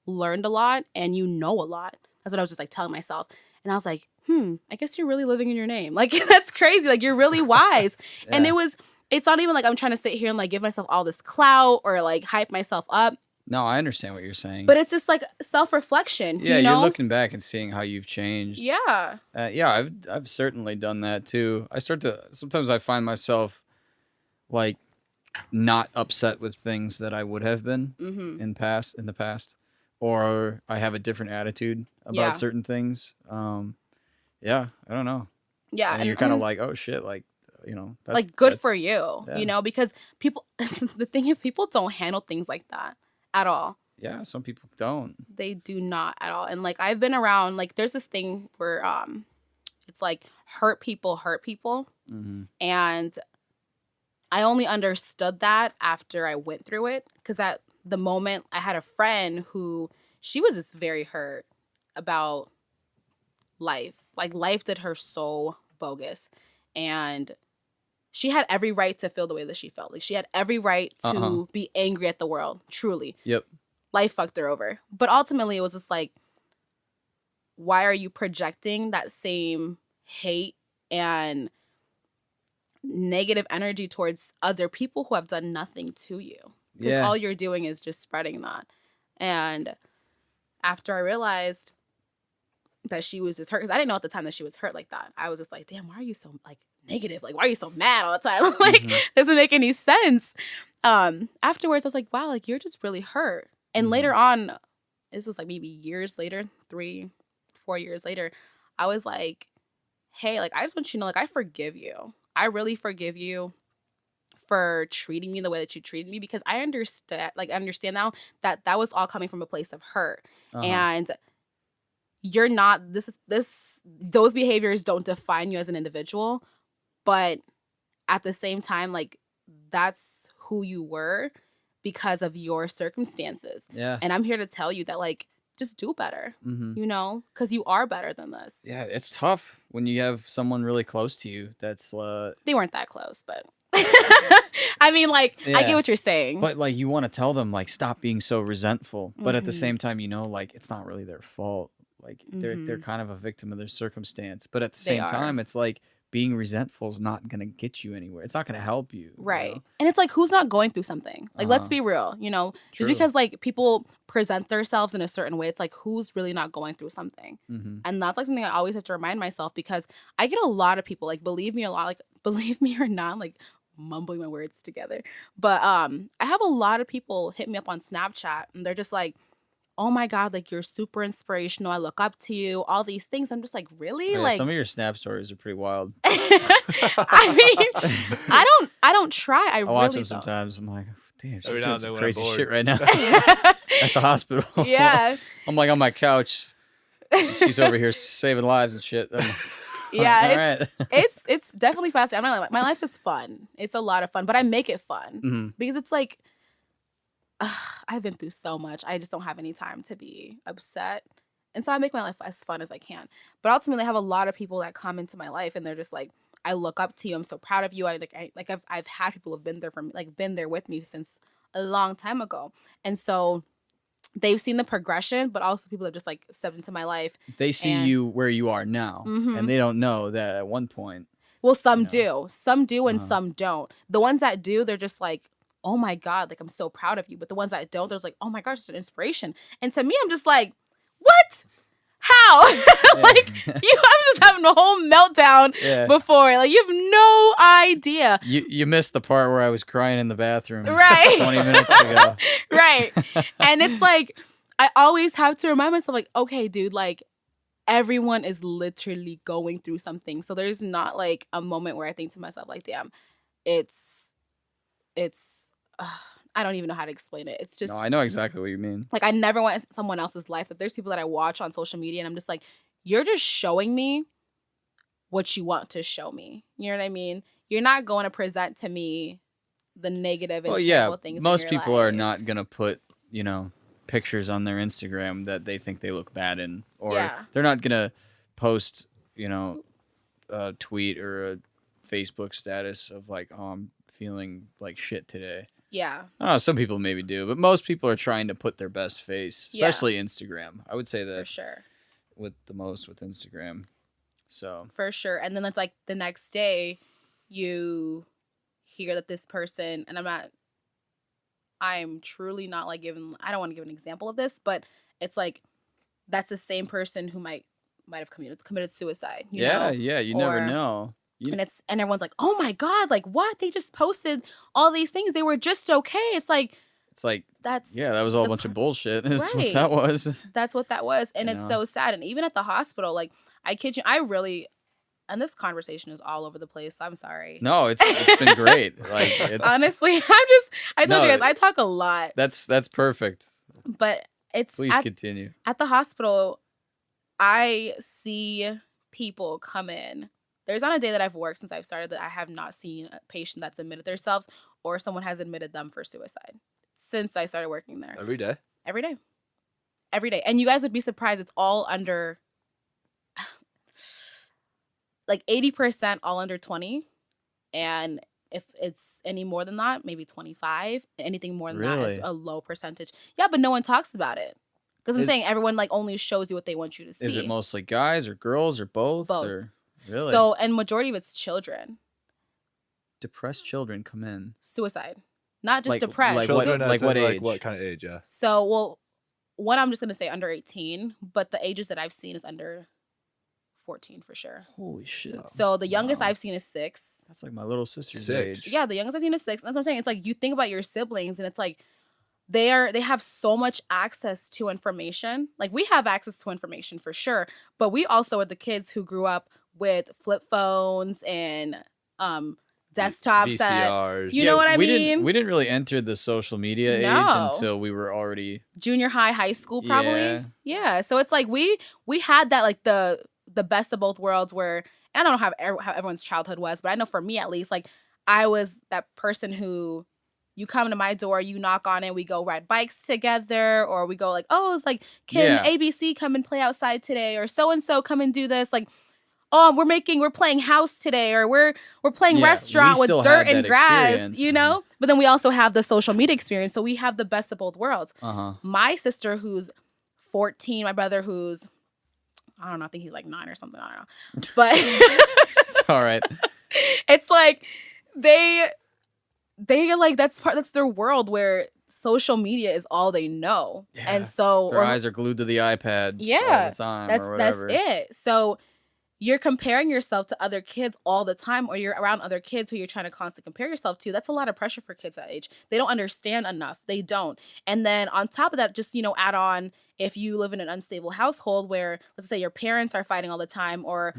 learned a lot, and you know a lot. That's what I was just like telling myself. And I was like, I guess you're really living in your name. Like, that's crazy. Like, you're really wise. Yeah. And it's not even like I'm trying to sit here and like give myself all this clout or like hype myself up. No, I understand what you're saying. But it's just like self-reflection. Yeah, you're looking back and seeing how you've changed. Yeah. Yeah, I've certainly done that too. Sometimes I find myself like not upset with things that I would have been in the past, or I have a different attitude about certain things. Yeah, I don't know. Yeah, and you're kind of like, oh shit, like, that's like, good for you, because people, the thing is, people don't handle things like that at all. Yeah, some people don't. They do not at all. And like, I've been around, like, there's this thing where it's like hurt people. And I only understood that after I went through it, because at the moment I had a friend who, she was just very hurt about life. Like, life did her so bogus. And she had every right to feel the way that she felt. Like, she had every right to be angry at the world, truly. Yep. Life fucked her over. But ultimately, it was just like, why are you projecting that same hate and negative energy towards other people who have done nothing to you? Because all you're doing is just spreading that. And after I realized that she was just hurt, because I didn't know at the time that she was hurt like that. I was just like, damn, why are you so like negative? Like, why are you so mad all the time? Like, doesn't make any sense. Afterwards, I was like, wow, like, you're just really hurt. And later on, this was like maybe years later, 3-4 years later, I was like, hey, like, I just want you to know, like, I forgive you. I really forgive you for treating me the way that you treated me, because I understand now that that was all coming from a place of hurt. And you're not, those behaviors don't define you as an individual, but at the same time, like, that's who you were because of your circumstances. Yeah. And I'm here to tell you that, like, just do better, you know, because you are better than this. Yeah, it's tough when you have someone really close to you that's... They weren't that close, but... I mean, like, I get what you're saying. But, like, you want to tell them, like, stop being so resentful. But at the same time, you know, like, it's not really their fault. Like, they're kind of a victim of their circumstance. But at the same time, it's like, being resentful is not going to get you anywhere. It's not going to help you. Right. You know? And it's like, who's not going through something? Like, let's be real, you know? True. Just because, like, people present themselves in a certain way, it's like, who's really not going through something? And that's, like, something I always have to remind myself, because I get a lot of people, like, believe me or not, like, mumbling my words together. But I have a lot of people hit me up on Snapchat, and they're just like, oh my God, like, you're super inspirational. I look up to you, all these things. I'm just like, really? Yeah, like, some of your Snap stories are pretty wild. I mean, I don't try. I watch really them sometimes. I'm like, damn, she's doing some crazy shit right now at the hospital. Yeah. I'm like on my couch. She's over here saving lives and shit. Yeah, it's definitely fascinating. My life is fun. It's a lot of fun, but I make it fun because it's like, I've been through so much. I just don't have any time to be upset. And so I make my life as fun as I can. But ultimately, I have a lot of people that come into my life, and they're just like, I look up to you. I'm so proud of you. I've had people who've been there for me, like, been there with me since a long time ago. And so they've seen the progression, but also people have just, like, stepped into my life. They see you where you are now, and they don't know that at one point. Well, some do. Some do, and some don't. The ones that do, they're just like, oh my God, like, I'm so proud of you. But the ones that don't, there's like, oh my gosh, it's an inspiration. And to me, I'm just like, what? How? Like, I'm just having a whole meltdown before. Like, you have no idea. You missed the part where I was crying in the bathroom. Right. 20 minutes ago. Right. And it's like, I always have to remind myself, like, okay, dude, like, everyone is literally going through something. So there's not, like, a moment where I think to myself, like, damn, it's I don't even know how to explain it. It's just... No, I know exactly what you mean. Like, I never want someone else's life. That there's people that I watch on social media, and I'm just like, you're just showing me what you want to show me. You know what I mean? You're not going to present to me the negative and terrible things. Most people are not going to put, you know, pictures on their Instagram that they think they look bad in. Or they're not going to post, you know, a tweet or a Facebook status of like, oh, I'm feeling like shit today. Yeah. I don't know, some people maybe do, but most people are trying to put their best face, especially Instagram. I would say that for sure. With Instagram. So for sure. And then it's like the next day you hear that this person, and I'm truly not like I don't want to give an example of this, but it's like that's the same person who might have committed suicide. You know? Yeah, you never know. And everyone's like, oh my God, like what? They just posted all these things. They were just okay. It's like that was all a bunch of bullshit. Is what that was. That's what that was. And it's so sad. And even at the hospital, like, I kid you, and this conversation is all over the place. So I'm sorry. No, it's been great. Like, honestly, I told you guys, I talk a lot. That's perfect. But please continue. At the hospital, I see people come in. There's not a day that I've worked since I've started that I have not seen a patient that's admitted themselves or someone has admitted them for suicide since I started working there. Every day? Every day. Every day. And you guys would be surprised. It's all under... like 80% all under 20, and if it's any more than that, maybe 25. Anything more than that is Really? a low percentage. Yeah, but no one talks about it. Because I'm Is- saying everyone like only shows you what they want you to see. Is it mostly guys or girls or both? Both. Or really? So, and majority of it's children. Depressed children come in. Suicide. Not just Like- depressed. like Children, what- as what in, age? what kind of age? Yeah. So, well, one I'm just going to say under 18, but the ages that I've seen is under 14 for sure. Holy shit. So the youngest Wow. I've seen is 6. That's like my little sister's 6. age. Yeah, the youngest I've seen is 6. That's what I'm saying. It's like you think about your siblings and it's like they have so much access to information. Like we have access to information for sure, but we also are the kids who grew up with flip phones and desktops that VCRs. You know what I we mean? We didn't really enter the social media age No. until we were already. junior high, high school probably. Yeah. Yeah. So it's like we had that like the best of both worlds where and I don't know how everyone's childhood was, but I know for me at least, like I was that person who you come to my door, you knock on it, we go ride bikes together, or we go like, oh, it's like, can Yeah. ABC come and play outside today? Or so and so come and do this. Like, oh, we're playing house today, or we're playing Yeah, restaurant we with still dirt had and that grass, experience. you know? But then we also have the social media experience. So we have the best of both worlds. My sister who's 14, my brother who's I don't know, I think he's like 9 or something. I don't know. But It's all right. it's like they are like that's their world where social media is all they know. Yeah. And so Their eyes are glued to the iPad all Yeah, the time that's or whatever. it. So you're comparing yourself to other kids all the time, or you're around other kids who you're trying to constantly compare yourself to. That's a lot of pressure for kids that age. They don't understand enough. They don't. And then on top of that, just, add on if you live in an unstable household where, let's say, your parents are fighting all the time, or,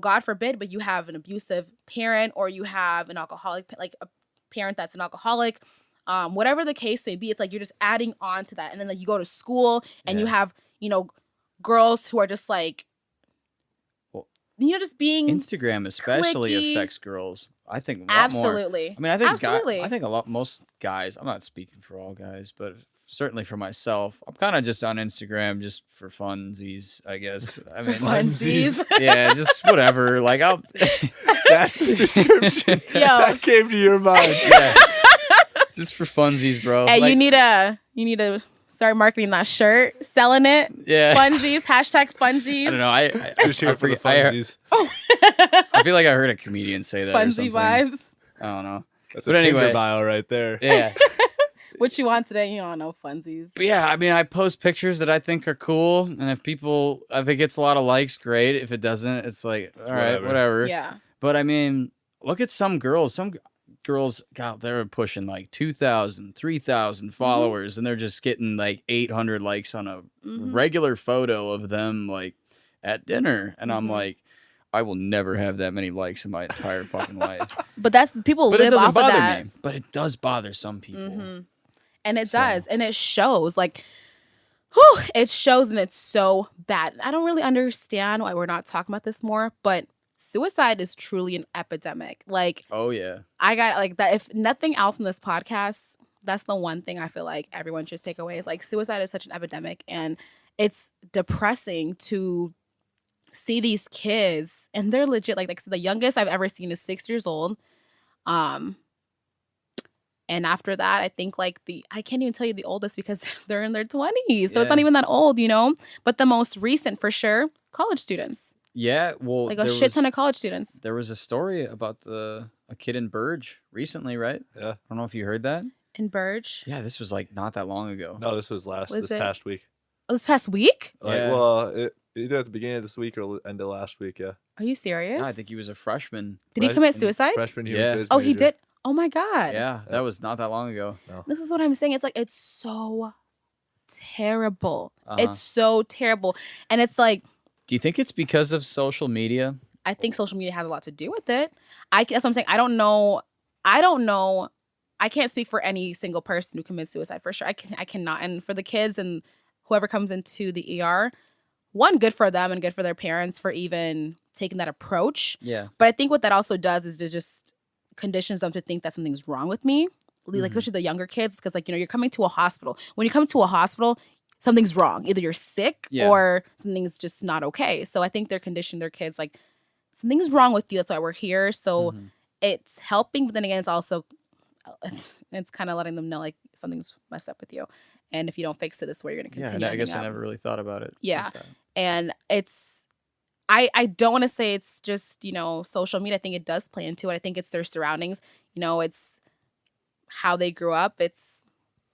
God forbid, but you have an abusive parent, or you have an alcoholic, like a parent that's an alcoholic, whatever the case may be, it's like you're just adding on to that. And then like, you go to school and you have, girls who are just like, just being Instagram especially clicky. affects girls. I think a lot more. Absolutely. I mean, I think Absolutely. I think most guys. I'm not speaking for all guys, but certainly for myself, I'm kind of just on Instagram just for funsies, I guess. I mean, funsies. yeah, just whatever. Like I'll. That's the description Yo. that came to your mind. Yeah, just for funsies, bro. Hey, Like, you need to start marketing that shirt, selling it. Yeah. Funsies, hashtag funsies. I don't know. I Just here for the forget- funsies. I feel like I heard a comedian say that. Or Funsy something. vibes. I don't know. That's But a Tinder anyway. bio right there. Yeah. What you want today? You don't know funsies. But yeah, I mean, I post pictures that I think are cool, and if it gets a lot of likes, great. If it doesn't, it's like, all right, whatever. Yeah. But I mean, look at some girls. Some girls, God, they're pushing like 2,000, 3,000 followers, and they're just getting like 800 likes on a regular photo of them like at dinner, and I'm like, I will never have that many likes in my entire fucking life. But that's people But it live doesn't off of bother that. me. But it does bother some people. And it So- does. And it shows. Like, whew, it shows, and it's so bad. I don't really understand why we're not talking about this more, but suicide is truly an epidemic. Like, Oh yeah. I got like that. If nothing else from this podcast, that's the one thing I feel like everyone should take away is like suicide is such an epidemic, and it's depressing to see these kids, and they're legit like the youngest I've ever seen is 6 years old. And after that, I think like I can't even tell you the oldest because they're in their 20s. So it's not Yeah. even that old, But the most recent for sure, college students. Yeah. Well, Like a shit ton of college students. There was a story about a kid in Burge recently, right? Yeah. I don't know if you heard that. In Burge. Yeah, this was like not that long ago. No, this was Was this it? past week. Oh, this past week? Like, Yeah. well, either at the beginning of this week or end of last week. Yeah. Are you serious? No, I think he was a freshman. Did he commit suicide? Freshman human Yeah. phys Oh, he major. did? Oh my God. Yeah, that was not that long ago. This is what I'm saying. It's like, it's so terrible. Uh-huh. It's so terrible. And it's like, Do you think it's because of social media? I think social media has a lot to do with it. That's what I'm saying. I don't know. I can't speak for any single person who commits suicide for sure. I cannot. And for the kids and whoever comes into the ER, one, good for them and good for their parents for even taking that approach. Yeah. But I think what that also does is to just conditions them to think that something's wrong with me. Like, especially the younger kids, because like, you're coming to a hospital. When you come to a hospital, something's wrong. Either you're sick Yeah. or something's just not okay. So I think they're conditioning their kids like something's wrong with you. That's why we're here. So Mhm. it's helping, but then again, it's also it's kind of letting them know like something's messed up with you, and if you don't fix it, this is where you're going to Yeah, continue. I guess I ending up. never really thought about it. Yeah, Like that. and it's I don't want to say it's just social media. I think it does play into it. I think it's their surroundings. It's how they grew up. It's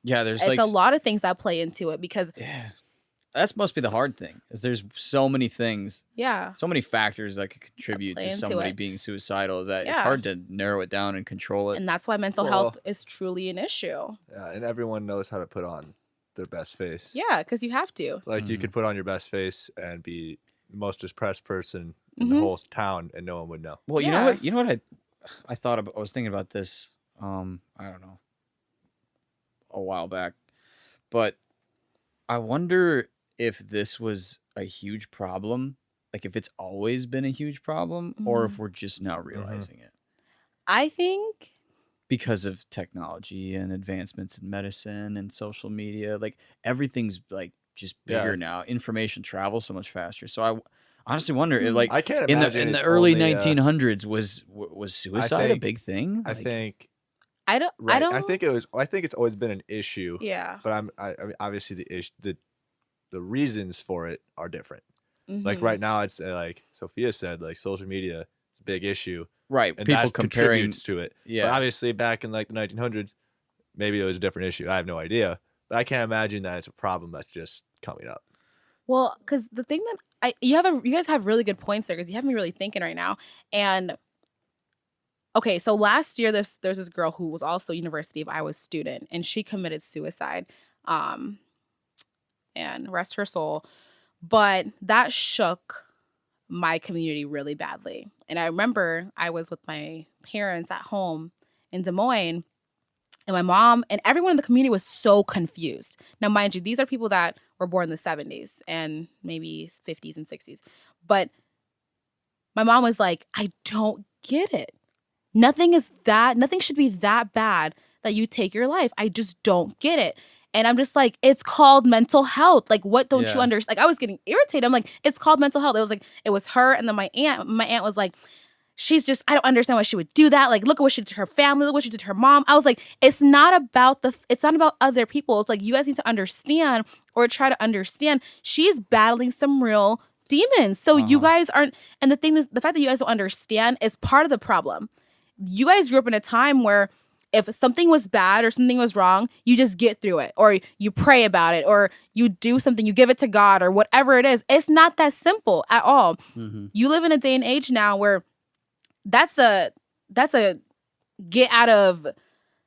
There's a lot of things that play into it because that must be the hard thing. Is there's so many things, so many factors that could contribute to somebody being suicidal that it's hard to narrow it down and control it. And that's why mental health is truly an issue. Yeah, and everyone knows how to put on their best face. Yeah, because you have to. Like you could put on your best face and be the most depressed person in the whole town, and no one would know. Well, you know what I thought about. I was thinking about this. I don't know, a while back, but I wonder if this was a huge problem, like if it's always been a huge problem, or if we're just now realizing it. I think because of technology and advancements in medicine and social media, like everything's like just bigger now. Information travels so much faster. So I honestly wonder, like, I can't imagine in the early 1900s was suicide a big thing? I think. I don't. I think it's always been an issue. Yeah. But I mean, obviously the reasons for it are different. Like right now, it's like Sophia said, like social media is a big issue. Right. And people that comparing contributes to it. Yeah. But obviously, back in like the 1900s, maybe it was a different issue. I have no idea. But I can't imagine that it's a problem that's just coming up. Well, because the thing that you guys have really good points there because you have me really thinking right now. And okay, so last year there's this girl who was also University of Iowa student, and she committed suicide. And rest her soul. But that shook my community really badly. And I remember I was with my parents at home in Des Moines, and my mom and everyone in the community was so confused. Now, mind you, these are people that were born in the 70s and maybe 50s and 60s. But my mom was like, I don't get it. Nothing should be that bad that you take your life. I just don't get it. And I'm just like, it's called mental health. Like, what don't you understand? Like, I was getting irritated. I'm like, it's called mental health. It was like, it was her. And then my aunt was like, I don't understand why she would do that. Like, look at what she did to her family. Look what she did to her mom. I was like, it's not about other people. It's like, you guys need to understand or try to understand. She's battling some real demons. So you guys aren't, and the thing is, the fact that you guys don't understand is part of the problem. You guys grew up in a time where if something was bad or something was wrong, you just get through it, or you pray about it, or you do something, you give it to God, or whatever it is. It's not that simple at all. You live in a day and age now where that's a get out of.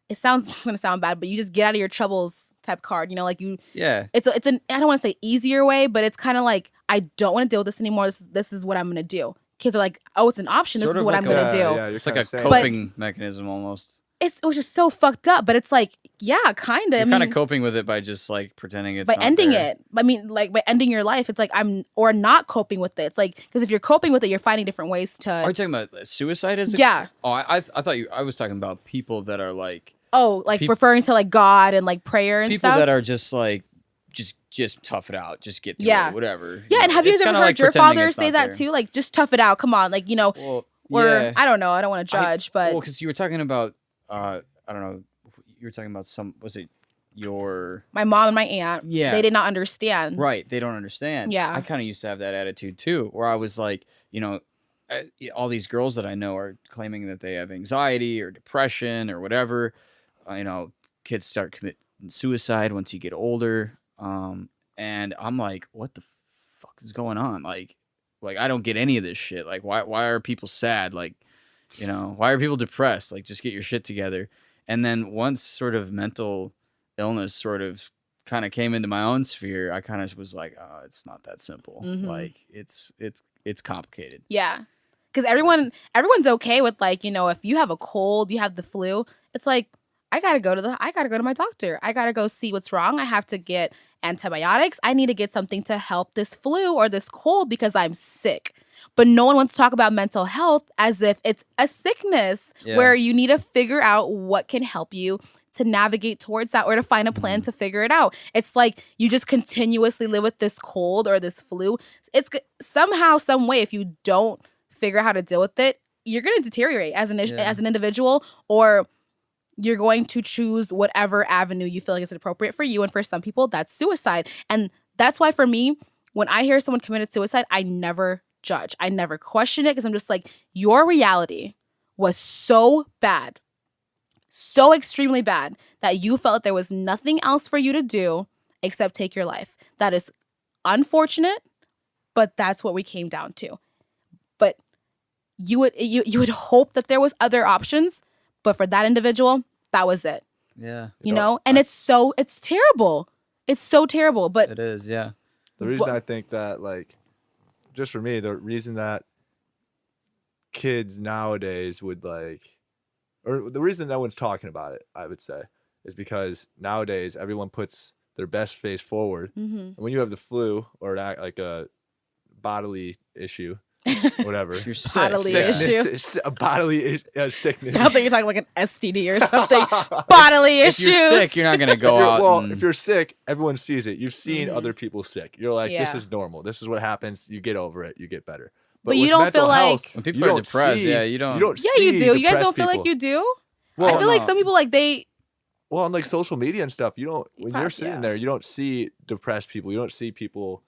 It's going to sound bad, but you just get out of your troubles type card. Like you. Yeah. It's an I don't want to say easier way, but it's kind of like, I don't want to deal with this anymore. This is what I'm going to do. Kids are like, oh, it's an option. This is what I'm going to do. Yeah, it's like a coping mechanism almost. It was just so fucked up, but it's like, yeah, kind of. You're kind of coping with it by just like pretending it's by not ending there. it. I mean, like by ending your life, it's like or not coping with it. It's like, because if you're coping with it, you're finding different ways to. Are you talking about suicide? Yeah. Oh, I thought I was talking about people that are like. Oh, like referring to like God and like prayer and people stuff. People that are just like, just tough it out, just get through it, whatever. Yeah, and have you ever heard your father say that too? Like, just tough it out. Come on, like Well, or I don't know. I don't want to judge, but because you were talking about I don't know. You were talking about was it your my mom and my aunt? Yeah, they did not understand. Right, they don't understand. Yeah, I kind of used to have that attitude too, where I was like, all these girls that I know are claiming that they have anxiety or depression or whatever. Kids start committing suicide once you get older, and I'm like, what the fuck is going on? Like I don't get any of this shit. Like, why are people sad? Like, why are people depressed? Like, just get your shit together. And then once sort of mental illness sort of kind of came into my own sphere, I kind of was like, oh, it's not that simple. Like it's complicated. Yeah. Because everyone's okay with like, if you have a cold, you have the flu, it's like, I gotta go to my doctor. I gotta go see what's wrong. I have to get antibiotics. I need to get something to help this flu or this cold because I'm sick. But no one wants to talk about mental health as if it's a sickness where you need to figure out what can help you to navigate towards that or to find a plan to figure it out. It's like you just continuously live with this cold or this flu. It's somehow, some way, if you don't figure out how to deal with it, you're going to deteriorate as an individual, or you're going to choose whatever avenue you feel like is appropriate for you. And for some people, that's suicide. And that's why for me, when I hear someone committed suicide, I never judge. I never question it, because I'm just like, your reality was so bad, so extremely bad, that you felt there was nothing else for you to do except take your life. That is unfortunate, but that's what we came down to. But you would hope that there was other options, but for that individual, that was it. Yeah. You know? And it's terrible. It's so terrible. But it is, yeah. The reason I think that, like, just for me, the reason that kids nowadays would like, or the reason no one's talking about it, I would say, is because nowadays everyone puts their best face forward. And when you have the flu or like a bodily issue, whatever, You're sick. Bodily issue. a bodily sickness. Sounds like you're talking like an STD or something. Bodily If issues. you're sick, you're not gonna go out. Well, if you're sick, everyone sees it. You've seen other people sick. You're like, this Yeah. is normal. This is what happens. You get over it. You get better. But you with don't mental feel like- health, When people you are don't depressed, see- yeah, you don't- You don't. Yeah, you see do. You guys depressed don't feel like people. you do? Well, I feel like some people, like, they... Well, on like social media and stuff, you don't. When you're Perhaps, sitting yeah. there, you don't see depressed people. You don't see people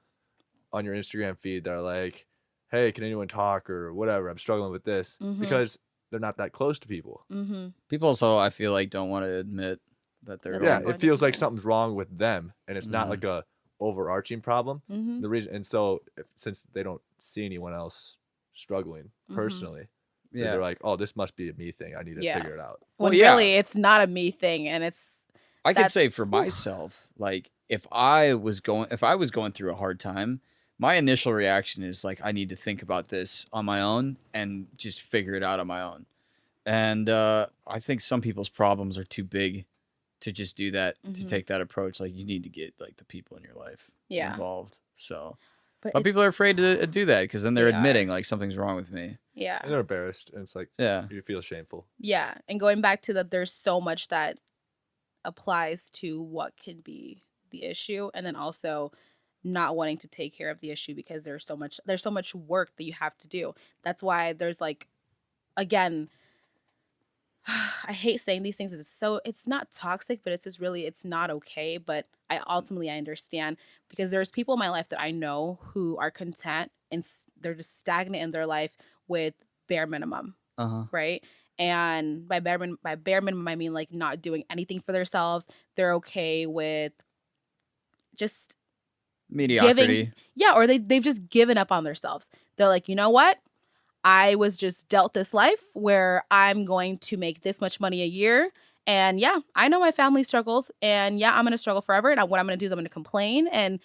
on your Instagram feed that are like, "Hey, can anyone talk?" or whatever. I'm struggling with this because they're not that close to people. People also, I feel like, don't want to admit that they're. Yeah, Yeah, going it feels through like something. something's wrong with them, and it's not like a overarching problem. The reason, and so since they don't see anyone else struggling personally, Yeah. they're like, "Oh, this must be a me thing. I need to Yeah. figure it out." When Well, yeah. really, it's not a me thing, and it's... I could say That's- for myself, like if I was going through a hard time, my initial reaction is like, I need to think about this on my own and just figure it out on my own. And I think some people's problems are too big to just do that, to take that approach. Like, you need to get like the people in your life Yeah. involved. So, But but people are it's- afraid to do that because then they're They are. admitting like something's wrong with me. Yeah. And they're embarrassed, and it's like, Yeah. you feel shameful. Yeah. And going back to that, there's so much that applies to what can be the issue, and then also not wanting to take care of the issue because there's so much work that you have to do. That's why there's like, again, I hate saying these things. It's not toxic, but it's just really, it's not okay. But I understand, because there's people in my life that I know who are content and they're just stagnant in their life with bare minimum. Right. And by bare minimum, I mean like not doing anything for themselves. They're okay with just Mediocrity. or they've just given up on themselves. They're like, you know what? I was just dealt this life where I'm going to make this much money a year. And yeah, I know my family struggles, and yeah, I'm going to struggle forever. And what I'm going to do is I'm going to complain, and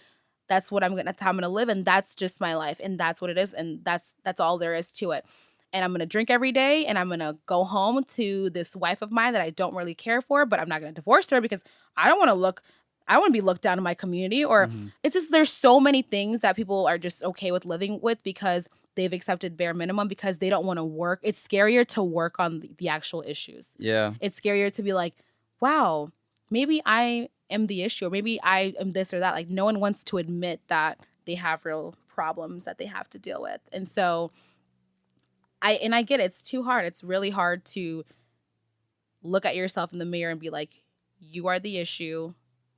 that's how I'm going to live. And that's just my life. And that's what it is. And that's all there is to it. And I'm going to drink every day, and I'm going to go home to this wife of mine that I don't really care for, but I'm not going to divorce her because I don't want to be looked down in my community. Or it's just, there's so many things that people are just okay with living with because they've accepted bare minimum, because they don't want to work. It's scarier to work on the actual issues. Yeah. It's scarier to be like, wow, maybe I am the issue, or maybe I am this or that. Like, no one wants to admit that they have real problems that they have to deal with. And so I get it. It's too hard. It's really hard to look at yourself in the mirror and be like, you are the issue.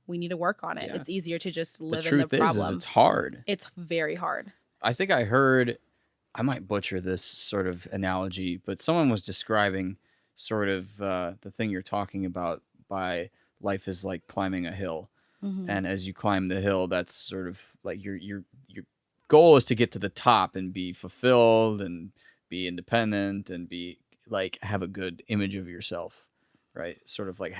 We need to work on it. Yeah. It's easier to just The live in the truth problem. is it's hard. It's very hard. I think I heard, I might butcher this sort of analogy, but someone was describing sort of the thing you're talking about by life is like climbing a hill. And as you climb the hill, that's sort of like your goal is to get to the top and be fulfilled and be independent and be like, have a good image of yourself, right? Sort of like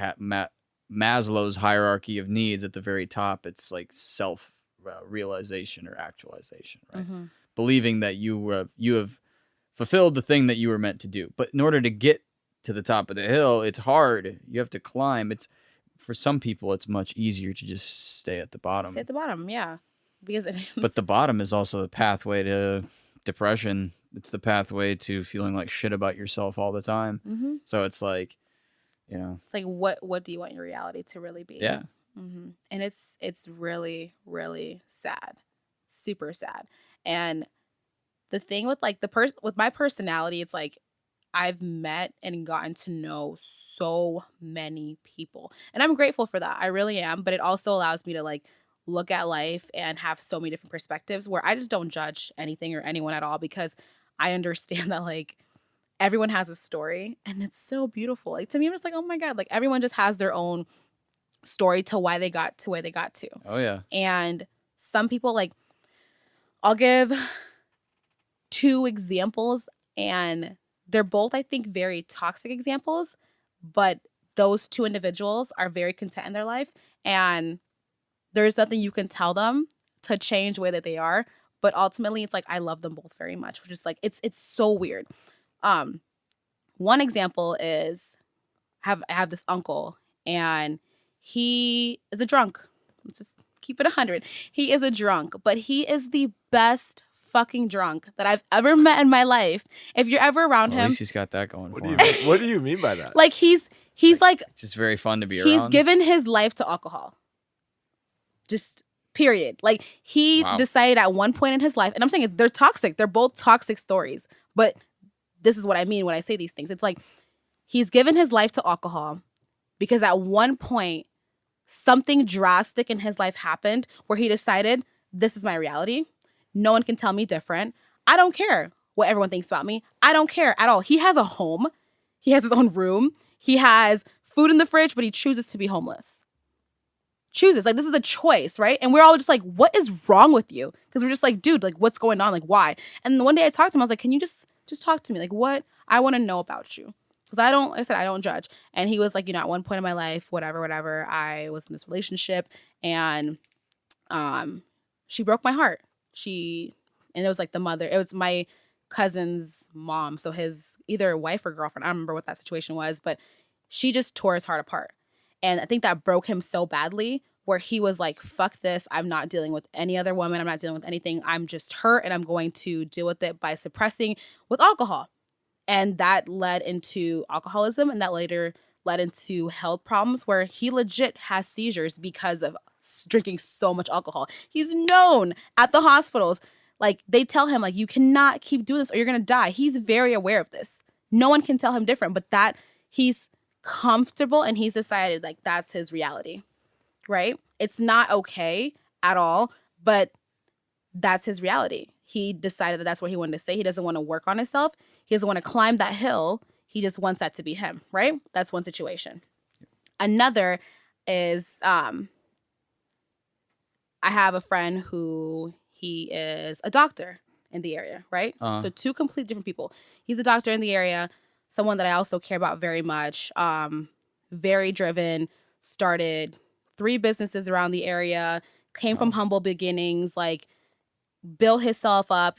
Maslow's hierarchy of needs. At the very top, it's like self realization or actualization, right? Believing that you have fulfilled the thing that you were meant to do. But in order to get to the top of the hill, it's hard. You have to climb. It's, for some people, it's much easier to just stay at the bottom. Stay at the bottom, yeah. Because But the bottom is also the pathway to depression. It's the pathway to feeling like shit about yourself all the time. So it's like, you know, it's like, what do you want your reality to really be? yeah. And it's really, really sad, super sad. And the thing with like with my personality, it's like I've met and gotten to know so many people. And I'm grateful for that. I really am. But it also allows me to like look at life and have so many different perspectives where I just don't judge anything or anyone at all, because I understand that like everyone has a story and it's so beautiful. Like to me, I'm just like, oh my God, like everyone just has their own story to why they got to where they got to. Oh yeah. And some people, like, I'll give 2 examples, and they're both, I think, very toxic examples, but those 2 individuals are very content in their life, and there's nothing you can tell them to change the way that they are. But ultimately, it's like I love them both very much, which is like it's so weird. One example is I have this uncle, and he is a drunk. Let's just keep it 100. He is a drunk, but he is the best fucking drunk that I've ever met in my life. If you're ever around Well, him, at least he's got that going for him. What do you mean by that? like he's like It's just very fun to be he's around. given his life to alcohol. Just period. Like he Wow. decided at one point in his life, and I'm saying they're toxic. They're both toxic stories, but this is what I mean when I say these things. It's like he's given his life to alcohol because at one point something drastic in his life happened where he decided, this is my reality. No one can tell me different. I don't care what everyone thinks about me. I don't care at all. He has a home. He has his own room. He has food in the fridge, but he chooses to be homeless. Chooses. Like, this is a choice, right? And we're all just like, what is wrong with you? Because we're just like, dude, like, what's going on? Like, why? And one day I talked to him. I was like, can you just talk to me? Like, what? I want to know about you. Because I don't judge. And he was like, at one point in my life, whatever, I was in this relationship, and she broke my heart. And it was like it was my cousin's mom. So his either wife or girlfriend. I don't remember what that situation was, but she just tore his heart apart. And I think that broke him so badly where he was like, fuck this. I'm not dealing with any other woman. I'm not dealing with anything. I'm just hurt, and I'm going to deal with it by suppressing with alcohol. And that led into alcoholism, and that later led into health problems where he legit has seizures because of drinking so much alcohol. He's known at the hospitals. Like, they tell him, like, you cannot keep doing this or you're going to die. He's very aware of this. No one can tell him different, but that he's comfortable and he's decided, like, that's his reality, right? It's not okay at all, but that's his reality. He decided that that's what he wanted to say. He doesn't want to work on himself. He doesn't want to climb that hill. He just wants that to be him, right? That's one situation. Another is I have a friend who he is a doctor in the area, right? So 2 complete different people. He's a doctor in the area, someone that I also care about very much, very driven, started 3 businesses around the area, came from humble beginnings, like built himself up.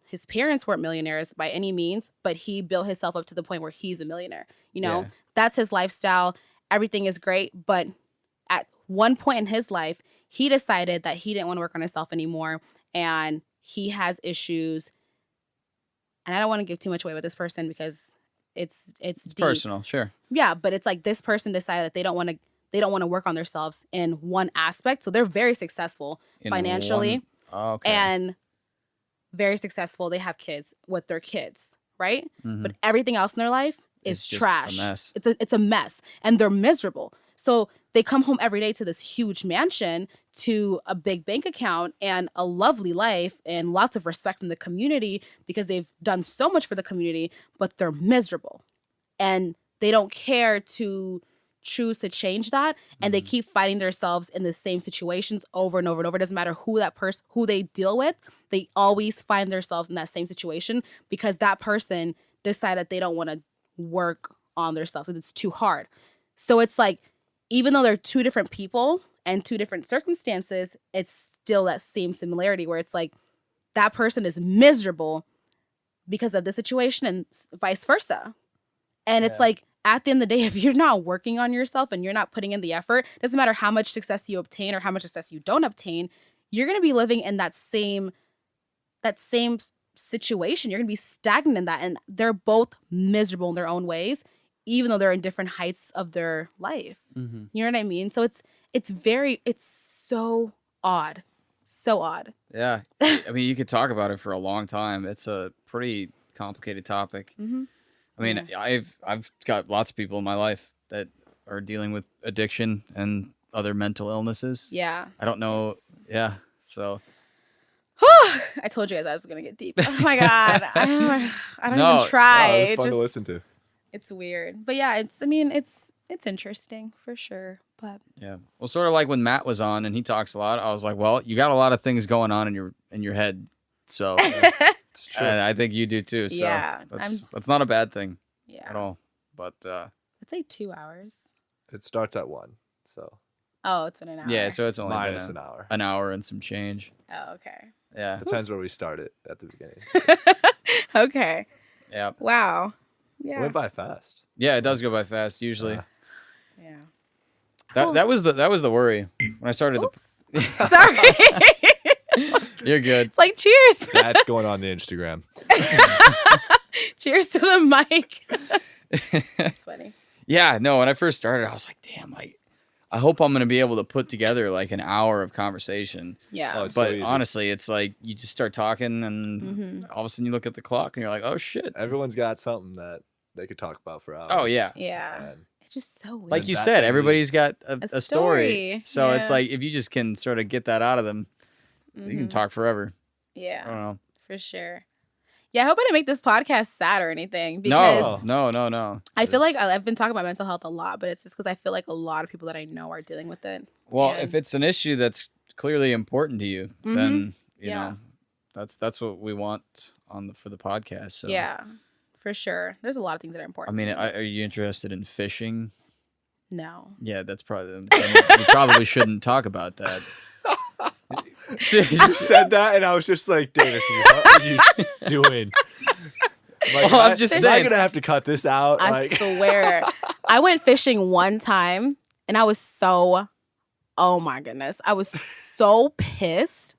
His parents weren't millionaires by any means, but he built himself up to the point where he's a millionaire. Yeah. That's his lifestyle. Everything is great. But at one point in his life, he decided that he didn't want to work on himself anymore. And he has issues. And I don't want to give too much away with this person because it's deep. Personal, sure. Yeah, but it's like this person decided that they don't want to work on themselves in one aspect. So they're very successful financially. Okay. And very successful. They have kids with their kids, right? Mm-hmm. But everything else in their life is It's just trash. a mess. It's a mess, and they're miserable. So they come home every day to this huge mansion, to a big bank account, and a lovely life, and lots of respect from the community because they've done so much for the community. But they're miserable, and they don't care to choose to change that, and they keep finding themselves in the same situations over and over and over. It doesn't matter who they deal with, they always find themselves in that same situation because that person decided they don't want to work on themselves. It's too hard. So it's like, even though they're 2 different people and 2 different circumstances, it's still that same similarity where it's like that person is miserable because of the situation and vice versa. And it's like, at the end of the day, if you're not working on yourself and you're not putting in the effort, it doesn't matter how much success you obtain or how much success you don't obtain, you're going to be living in that same situation. You're going to be stagnant in that. And they're both miserable in their own ways, even though they're in different heights of their life. Mm-hmm. You know what I mean? So it's so odd. So odd. Yeah. I mean, you could talk about it for a long time. It's a pretty complicated topic. Mm-hmm. I mean, I've got lots of people in my life that are dealing with addiction and other mental illnesses. Yeah. I don't know. Yeah. So. I told you guys I was going to get deep. Oh my God. I don't even try. Oh, it's fun to listen to. It's weird. But yeah, it's interesting for sure. But yeah. Well, sort of like when Matt was on and he talks a lot, I was like, well, you got a lot of things going on in your head. So It's true. I think you do too. So yeah, that's not a bad thing at all. But I'd say 2 hours. It starts at 1. So. Oh, it's been an hour. Yeah, so it's only minus an hour. An hour and some change. Oh, okay. Yeah. Depends where we started at the beginning. Okay. Yeah. Wow. Yeah. It went by fast. Yeah, it does go by fast usually. Yeah. That was the worry when I started. Oops. Sorry. You're good. It's like cheers. That's going on the Instagram. Cheers to the mic. It's funny. Yeah, no, when I first started, I was like, damn, I hope I'm going to be able to put together like an hour of conversation. Yeah. Oh, it's but so easy. honestly, it's like you just start talking and all of a sudden you look at the clock and you're like, oh shit. Everyone's got something that they could talk about for hours. Oh, yeah. Yeah. And It's just so weird. Like you that said, thing everybody's is- got a story. So it's Yeah. like if you just can sort of get that out of them, you can talk forever. I don't Yeah, know. for sure. Yeah, I hope I didn't make this podcast sad or anything because No. I feel like I've been talking about mental health a lot, but it's just because I feel like a lot of people that I know are dealing with it. Well, And- if it's an issue that's clearly important to you, then you Yeah. know that's what we want for the podcast. So Yeah, for sure. There's a lot of things that are I important. mean, to me. are you interested in fishing? No. Yeah, that's probably. We probably shouldn't talk about that. you said that, and I was just like, Davis, what are you doing? Like, Well, I'm just am I saying. gonna have to cut this out? I Like, swear. I went fishing one time and I was so, oh my goodness. I was so pissed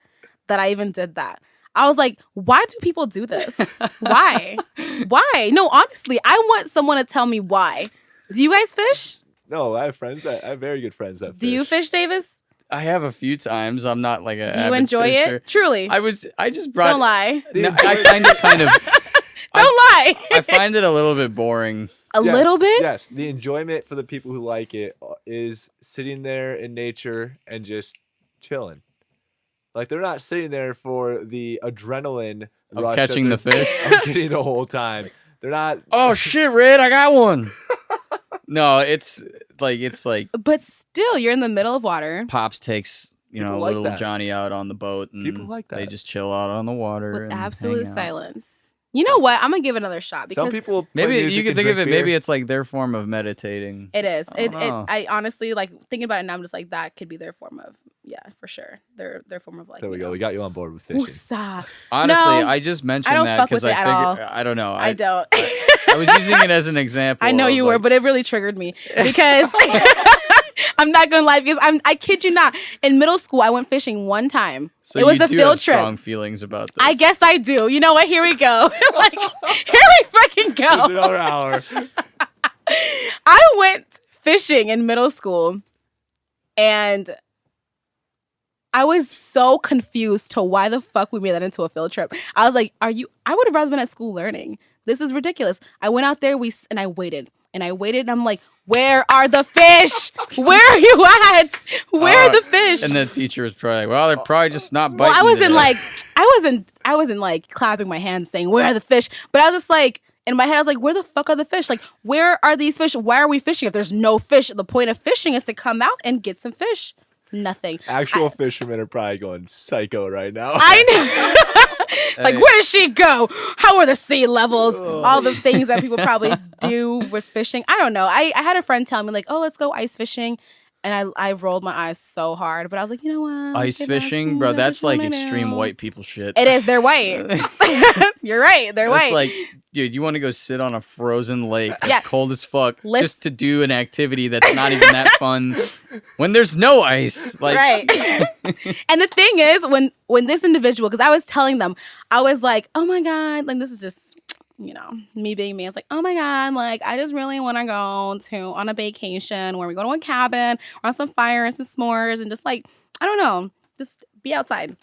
that I even did that. I was like, why do people do this? Why? Why? No, honestly, I want someone to tell me why. Do you guys fish? no, I have very good friends that. Do you fish, Davis? I have a few times. I'm not like a. Do you avid enjoy fisher. it? Truly. I just brought. Don't lie. No, I find it kind of. Don't lie. I find it a little bit boring. A little bit? Yes, the enjoyment for the people who like it is sitting there in nature and just chilling. Like they're not sitting there for the adrenaline Of rush catching that the they're- fish? of getting the whole time. They're not. Oh shit, Red! I got one. No, it's like But still, you're in the middle of water Pops takes People like little that. Johnny out on the boat, and People like they that. just chill out on the water with and absolute hang out. silence. You know what? I'm going to give it another shot because Some people play Maybe music you could and think of it. drink beer. Maybe it's like their form of meditating. it is. I don't know. I honestly, like, thinking about it now, I'm just like, that could be their form of, yeah, for sure. Their form of, like, There we you go. know. We got you on board with fishing. Woosah. Honestly, No, I just mentioned don't that fuck because with I it at figured I don't know. I don't. I was using it as an example. I know of, you were, like, but it really triggered me because I'm not going to lie because I kid you not. In middle school, I went fishing one time. so it was you a do field have trip. Strong feelings about this. I guess I do. You know what? Here we go. Like, here we fucking There's go. another hour. I went fishing in middle school and I was so confused to why the fuck we made that into a field trip. I was like, I would have rather been at school learning. This is ridiculous. I went out there and I waited and I'm like, where are the fish? Where are you at? Where are the fish? And the teacher was probably like, well, they're probably just not biting. Well, I wasn't today. like, I wasn't like clapping my hands saying, where are the fish? But I was just like, in my head, I was like, where the fuck are the fish? Like, where are these fish? Why are we fishing if there's no fish? The point of fishing is to come out and get some fish. Nothing. Actual fishermen are probably going psycho right now. I know. Like, Hey. where does she go? How are the sea levels? All the things that people probably do with fishing. I don't know. I had a friend tell me, like, oh, let's go ice fishing. And I rolled my eyes so hard. But I was like, you know what? Ice If that's fishing, what bro. I That's like wanna extreme do. white people shit. It is. They're white. You're right. They're That's white. like, dude, you want to go sit on a frozen lake that's Yeah. cold as fuck Let's- just to do an activity that's not even that fun when there's no ice. Like, right. And the thing is, when this individual, because I was telling them, I was like, oh my God, like this is just, you know, me being me. It's like, oh my God, like I just really want to go on a vacation where we go to a cabin, around some fire and some s'mores and just like, I don't know, just be outside.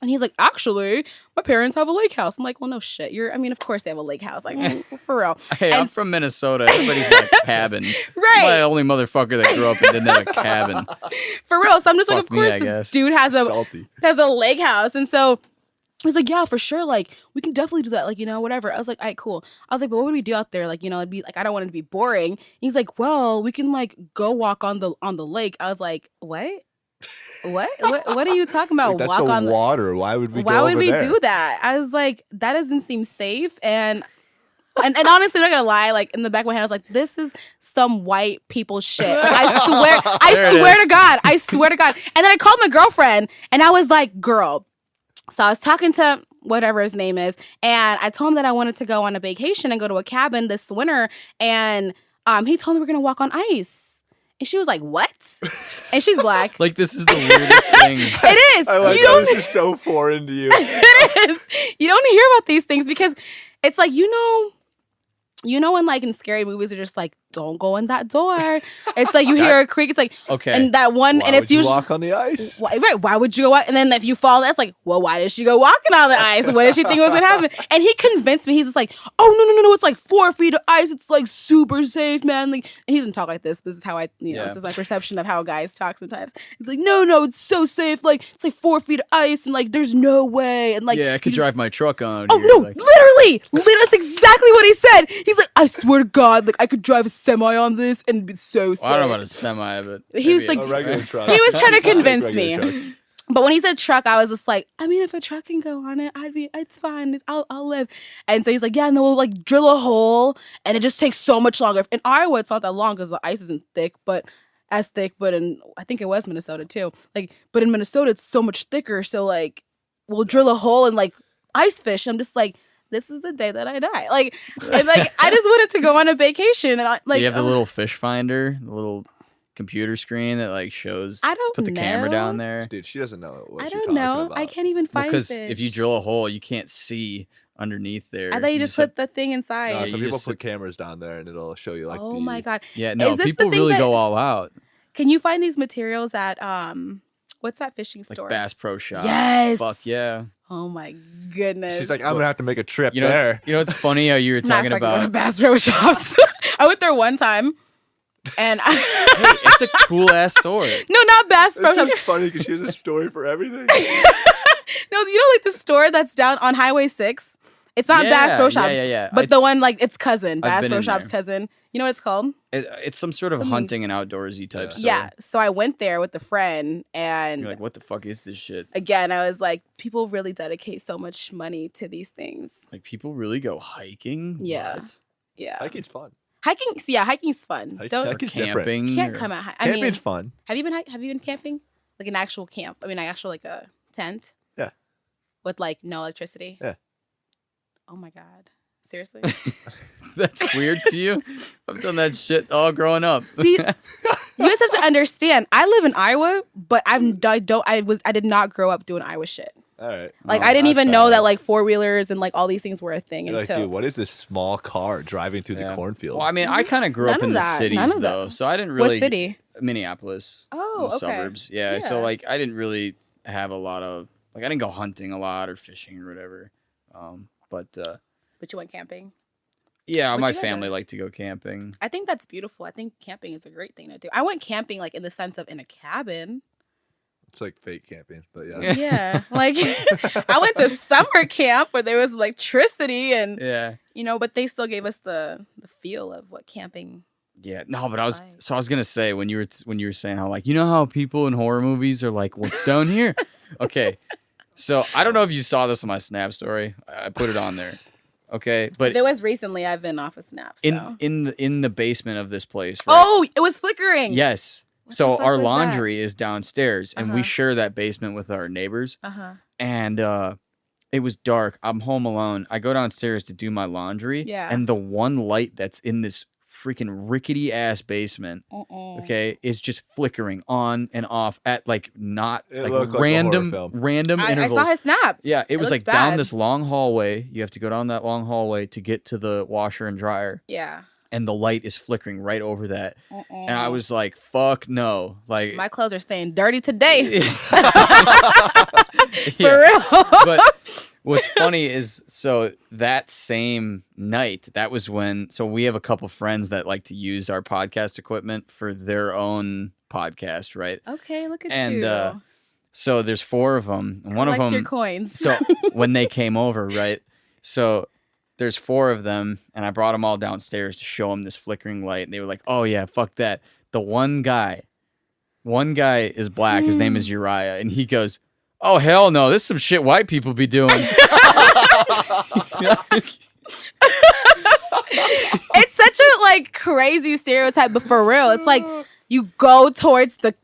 And he's like, actually, my parents have a lake house. I'm like, well, no shit. Of course they have a lake house. Like, for real. Hey, I'm from Minnesota. Everybody's got a cabin. Right. I'm the only motherfucker that grew up and didn't have a cabin. For real. So I'm just like, Fuck of course, me, I this guess. dude has Salty. a lake house. And so he's like, yeah, for sure. Like, we can definitely do that. Like, whatever. I was like, all right, cool. I was like, but what would we do out there? Like, it'd be like, I don't want it to be boring. He's like, well, we can like go walk on the lake. I was like, what? What are you talking about? Like, that's walk the on water. Why would we? Why go would over we there? do that? I was like, that doesn't seem safe. And honestly, I'm not gonna lie. Like in the back of my head, I was like, this is some white people shit. Like, I swear to God. And then I called my girlfriend, and I was like, girl. So I was talking to whatever his name is, and I told him that I wanted to go on a vacation and go to a cabin this winter, and he told me we're gonna walk on ice. And she was like, what? And she's black. Like, this is the weirdest thing. It is. I like You that. don't. This is so foreign to you. It is. You don't hear about these things because it's like, when like in scary movies are just like, don't go in that door. It's like you hear a creak. It's like, Okay. and that one, Why and would it's you usually walk on the ice? Why would you go out? And then if you fall, that's like, well, why did she go walking on the ice? What did she think was gonna happen? And he convinced me. He's just like, oh no, it's like 4 feet of ice. It's like super safe, man. Like, and he doesn't talk like this. But this is how this is my perception of how guys talk sometimes. It's like, no, it's so safe. Like it's like 4 feet of ice, and like there's no way. And like, yeah, I could drive my truck on. Oh here, no, like- literally, that's exactly what he said. He's like, I swear to God, like I could drive a semi on this and be so safe. Well, I don't know about a semi, but He was maybe like- A regular truck. He was trying to I like convince regular me. trucks. But when he said truck, I was just like, if a truck can go on it, it's fine. I'll live. And so he's like, yeah, and then we'll like drill a hole, and it just takes so much longer. In Iowa, it's not that long because the ice isn't thick, but I think it was Minnesota too. Like, but in Minnesota, it's so much thicker. So like, we'll drill a hole and like ice fish. I'm just like, this is the day that I die. Like, and like I just wanted to go on a vacation, and do you have the little fish finder, the little computer screen that like shows? I don't put the camera know. down there. Dude, she doesn't know what I you're don't talking know. about. I can't even find Because fish. if you drill a hole, you can't see underneath there. I thought you just put the thing No, inside. Yeah, some you people just put cameras down there, and it'll show you like. Oh my God. Yeah, no, Is this the people things really that- go all out. Can you find these materials at what's that fishing Like store? Bass Pro Shop. Yes. Fuck yeah. Oh my goodness. She's like, I'm gonna have to make a trip You know, there. it's funny how you were I'm not talking fucking going to about. Bass Pro Shops. I went there one time, and Hey, it's a cool ass store. no, not Bass Pro It's Shops. just funny because she has a story for everything. No, like the store that's down on Highway 6. It's not Bass Pro Shops, Yeah. but the one like its cousin, I've Bass been Pro in Shops there. cousin. You know what it's called? It's some sort of Something- hunting and outdoorsy type store. Yeah. So I went there with a friend, and You're like, what the fuck is this shit? again, I was like, people really dedicate so much money to these things. Like, people really go hiking? Yeah. What? Yeah. Hiking's fun. Hiking's fun. Don't Hiking's different. Camping? can't or- come out. I mean, Camping's fun. have you been camping? Like an actual camp? I mean, actual like a tent? Yeah. With like no electricity? Yeah. Oh my God. Seriously? That's weird to you? I've done that shit all growing up. See, you guys have to understand. I live in Iowa, but I did not grow up doing Iowa shit. All right. Like Oh, I didn't that's even fair. know that like 4-wheelers and like all these things were a thing You're like, until dude, what is this small car driving through the Yeah. cornfield? Well, I mean, I kind of grew None up of in the that. None cities, of though, that. so I didn't really. What city? Minneapolis. Oh, in the okay. suburbs. Yeah, so Yeah. like I didn't really have a lot of like I didn't go hunting a lot or fishing or whatever. But But you went camping. yeah, What'd my you guys family do? liked to go camping. I think that's beautiful. I think camping is a great thing to do. I went camping like in the sense of in a cabin. It's like fake camping, but yeah. Yeah. Yeah. Like I went to summer camp where there was electricity and Yeah. but they still gave us the feel of what camping. Yeah, no, but It's fine. I was gonna say when you were saying how like you know how people in horror movies are like what's down here, okay, so I don't know if you saw this on my Snap story. I put it on there, okay, but If it was recently, I've been off a snap. So. in the basement of this place, right? Oh, it was flickering. Yes. What So the fuck our was that? laundry is downstairs, and we Uh-huh. share that basement with our neighbors. Uh-huh. And it was dark. I'm home alone. I go downstairs to do my laundry. Yeah. And the one light that's in this freaking rickety ass basement, okay, is just flickering on and off at like not It like looked like a random horror film. random I intervals. saw his snap. Yeah, it was looks like down bad. this long hallway. You have to go down that long hallway to get to the washer and dryer. Yeah. and the light is flickering right over that. And I was like, fuck no. Like, my clothes are staying dirty today. For yeah. real. But what's funny is, so that same night, that was when, so we have a couple friends that like to use our podcast equipment for their own podcast, right? Okay, look at And you. so there's 4 of them. And one of Collect them, your coins. so when they came over, right? So there's 4 of them, and I brought them all downstairs to show them this flickering light. And they were like, oh yeah, fuck that. The one guy is black. His name is Uriah. And he goes, oh, hell no. This is some shit white people be doing. It's such a like crazy stereotype, but for real, it's like you go towards the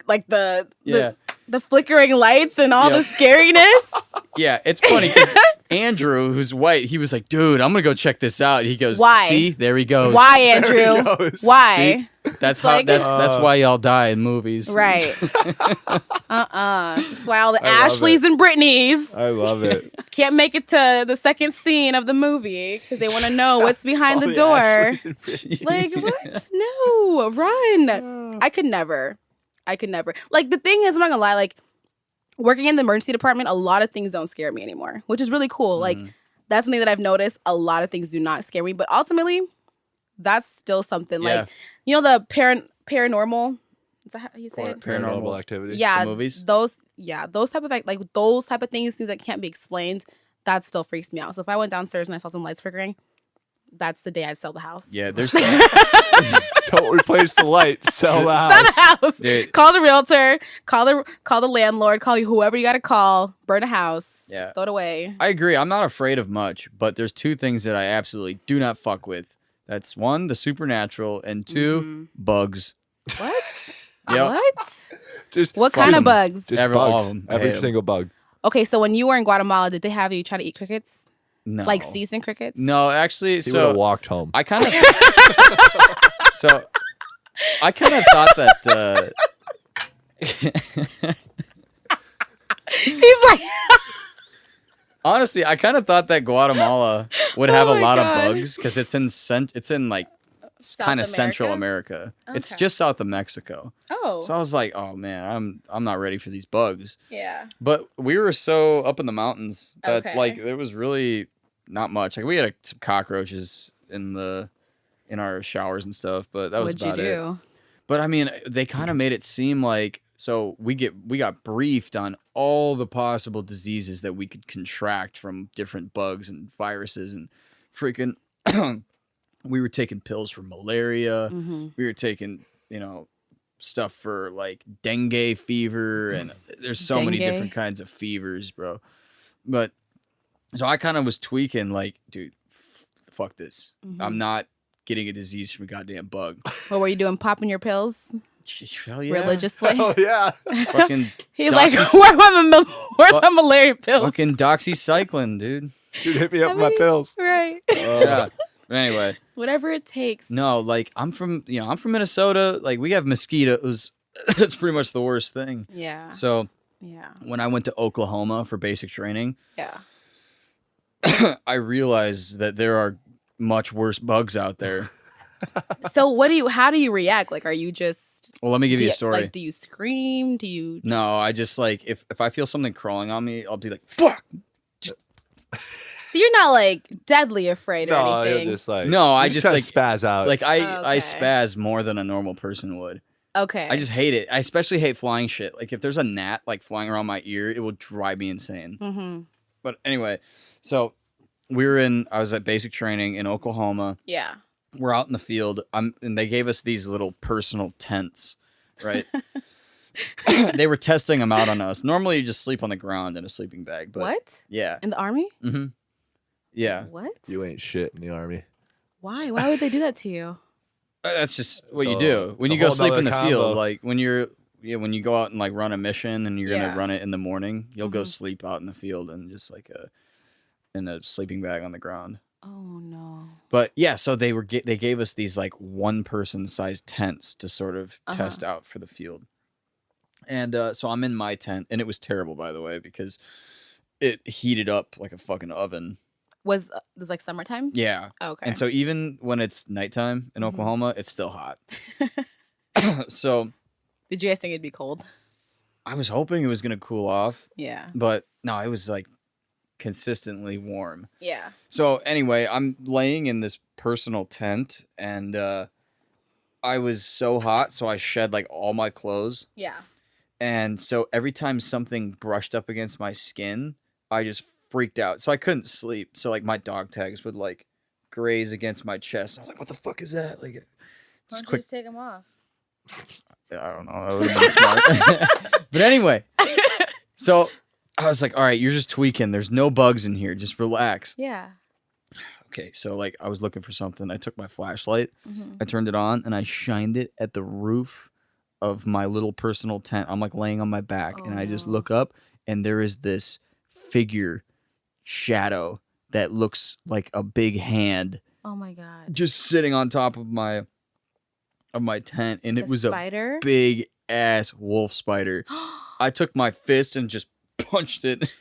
flickering lights and all the scariness. Yeah, it's funny because Andrew, who's white, he was like, dude, I'm going to go check this out. He goes, why? See, there he goes. Why, Andrew? Why? See? That's how. That's why y'all die in movies, right? That's why all the Ashleys and Britneys. I love it. Can't make it to the second scene of the movie because they want to know what's behind the door. Like what? No, run! I could never. Like the thing is, I'm not gonna lie. Like working in the emergency department, a lot of things don't scare me anymore, which is really cool. Like that's something that I've noticed. A lot of things do not scare me, but ultimately, that's still something. Yeah. Like you know the paranormal. Is that how you say it? Paranormal activity. Yeah, The movies. those type of like those type of things that can't be explained. That still freaks me out. So if I went downstairs and I saw some lights flickering, that's the day I'd sell the house. Yeah, there's. Don't replace the light. Sell the house. Sell the house. Dude. Call the realtor. Call the landlord. Call whoever you got to call. Burn a house. Yeah. Throw it away. I agree. I'm not afraid of much, but there's 2 things that I absolutely do not fuck with. That's 1, the supernatural, and 2, bugs. What? Yep. What? Just What kind of fucking- bugs? Just All bugs. of 'em. I hate Every 'em. single bug. Okay, so when you were in Guatemala, did they have you try to eat crickets? No. Like seasoned crickets? No, actually, He would have so walked home. I kind of. So I kind of thought that. He's like, Honestly, I kind of thought that Guatemala would have a my lot God. of bugs because it's in like kind of Central America. It's Okay. just south of Mexico. oh, So I was like, oh man, I'm not ready for these bugs. yeah. But we were so up in the mountains that Okay. like there was really not much. Like we had some cockroaches in our showers and stuff, but that was What'd you about it. do? But I mean, they kind of made it seem like, so we got briefed on all the possible diseases that we could contract from different bugs and viruses and freaking we were taking pills for malaria. Mm-hmm. We were taking, stuff for like dengue fever, and there's so many Dengue? different kinds of fevers, bro. But so I kind of was tweaking like, dude, fuck this. Mm-hmm. I'm not getting a disease from a goddamn bug. What were you doing? Popping your pills Hell yeah. religiously? Oh yeah. Fucking He's like, doxy- where's my malaria pills? fucking doxycycline, dude. Dude, hit me up with my pills. Right. Yeah. But anyway, Whatever it takes. no, like I'm from Minnesota. Like we have mosquitoes. That's pretty much the worst thing. Yeah. So Yeah. when I went to Oklahoma for basic training, Yeah. I realized that there are much worse bugs out there. So how do you react? Like, are you just, Well, let me give do you you, a story. like, do you scream? Do you just... No, I just like if I feel something crawling on me, I'll be like, fuck. So you're not like deadly afraid or No, you're anything? just like No, I you just, kinda like, spaz out. Like I Okay. spaz more than a normal person would. Okay. I just hate it. I especially hate flying shit. Like if there's a gnat like flying around my ear, it will drive me insane. Mm-hmm. But anyway, so I was at basic training in Oklahoma. Yeah. We're out in the field. And they gave us these little personal tents, right? They were testing them out on us. Normally you just sleep on the ground in a sleeping bag, but What? yeah. In the army? Mm-hmm. Yeah. What? you ain't shit in the army. Why? Why would they do that to you? That's just what you So, do when it's you a go whole sleep in nother the field. combo. Like when you go out and like run a mission and you're Yeah. gonna run it in the morning, you'll go Mhm. sleep out in the field and just like in a sleeping bag on the ground. Oh no. But yeah, so they gave us these like 1-person sized tents to sort of Uh-huh. test out for the field. And so I'm in my tent, and it was terrible, by the way, because it heated up like a fucking oven. Was this like summertime? Yeah. Oh, okay. And so even when it's nighttime in Oklahoma, it's still hot. So did you guys think it'd be cold? I was hoping it was going to cool off. Yeah. But no, it was like consistently warm. Yeah. So anyway, I'm laying in this personal tent and I was so hot, so I shed like all my clothes. Yeah. And so every time something brushed up against my skin, I just freaked out. So I couldn't sleep. So like my dog tags would like graze against my chest. I was like, what the fuck is that? Like, why don't you just take them off? I don't know. That would have been smart. But anyway, so I was like, all right, you're just tweaking. There's no bugs in here. Just relax. Yeah. Okay, so like I was looking for something. I took my flashlight, I turned it on, and I shined it at the roof of my little personal tent. I'm like laying on my back, and I just look up, and there is this figure shadow that looks like a big hand. Oh my god! Just sitting on top of my tent, and it was spider? A big ass wolf spider. I took my fist and just punched it.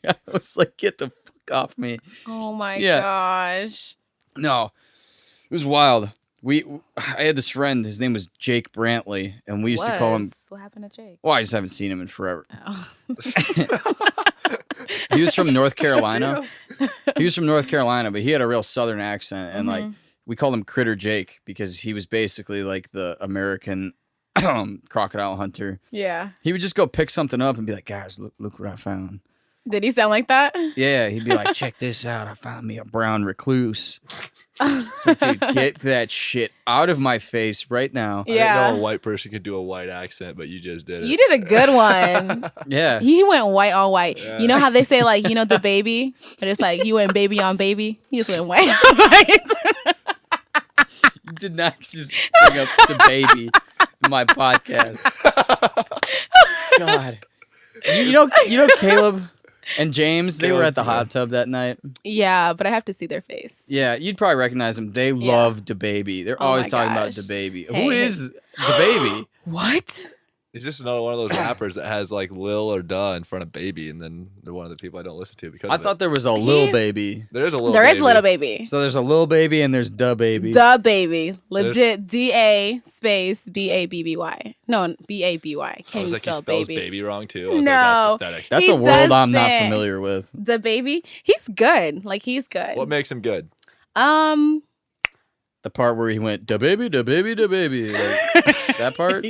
I was like, get the fuck off me. Oh my gosh. No, it was wild. I had this friend, his name was Jake Brantley, and we used to call him. What happened to Jake? Well, I just haven't seen him in forever. Oh. He was from North Carolina. He was from North Carolina, but he had a real Southern accent, and like we called him Critter Jake because he was basically like the American crocodile hunter. Yeah. He would just go pick something up and be like, guys, look what I found. Did he sound like that? Yeah, he'd be like, check this out. I found me a brown recluse. So, dude, get that shit out of my face right now. Yeah. I didn't know a white person could do a white accent, but you just did it. You did a good one. Yeah. He went white on white. Yeah. You know how they say, like, you know, the baby? But it's like, you went baby on baby. He just went white on white. You did not just bring up the baby in my podcast. God. You know Caleb and James, they were at the hot tub that night. Yeah, but I have to see their face. Yeah, you'd probably recognize them. They love DaBaby. They're always talking about DaBaby. Who is DaBaby? What? He's just another one of those rappers that has like Lil or Duh in front of Baby, and then they're one of the people I don't listen to because I thought there was a Lil Baby. There is a Lil There Baby. is a Little Baby. So there's a Lil Baby and there's DaBaby. DaBaby. Legit DA space BABBY. No, BABY. Can I was you like, he spell spells baby? baby wrong too. I was No. like, that's pathetic. That's a world I'm not familiar with. DaBaby. He's good. Like, he's good. What makes him good? The part where he went DaBaby, DaBaby, DaBaby. Like, that part?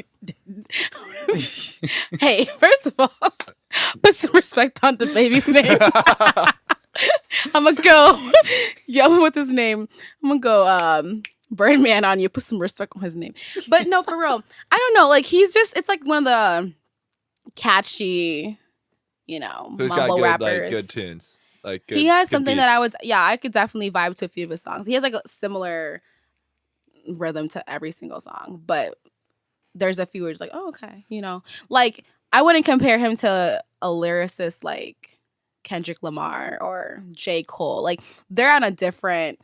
Hey, first of all, put some respect on DaBaby's name. I'm gonna go. Yeah, what's his name? I'm gonna go. Birdman on you. Put some respect on his name. But no, for real, I don't know. Like, he's just. It's like one of the catchy, you know, Who's mumble got good, rappers. like, good tunes. Like good, he has good something beats. that I would. Yeah, I could definitely vibe to a few of his songs. He has like a similar rhythm to every single song, but there's a few where it's like, oh, okay, you know, like I wouldn't compare him to a lyricist like Kendrick Lamar or J. Cole. Like, they're on a different,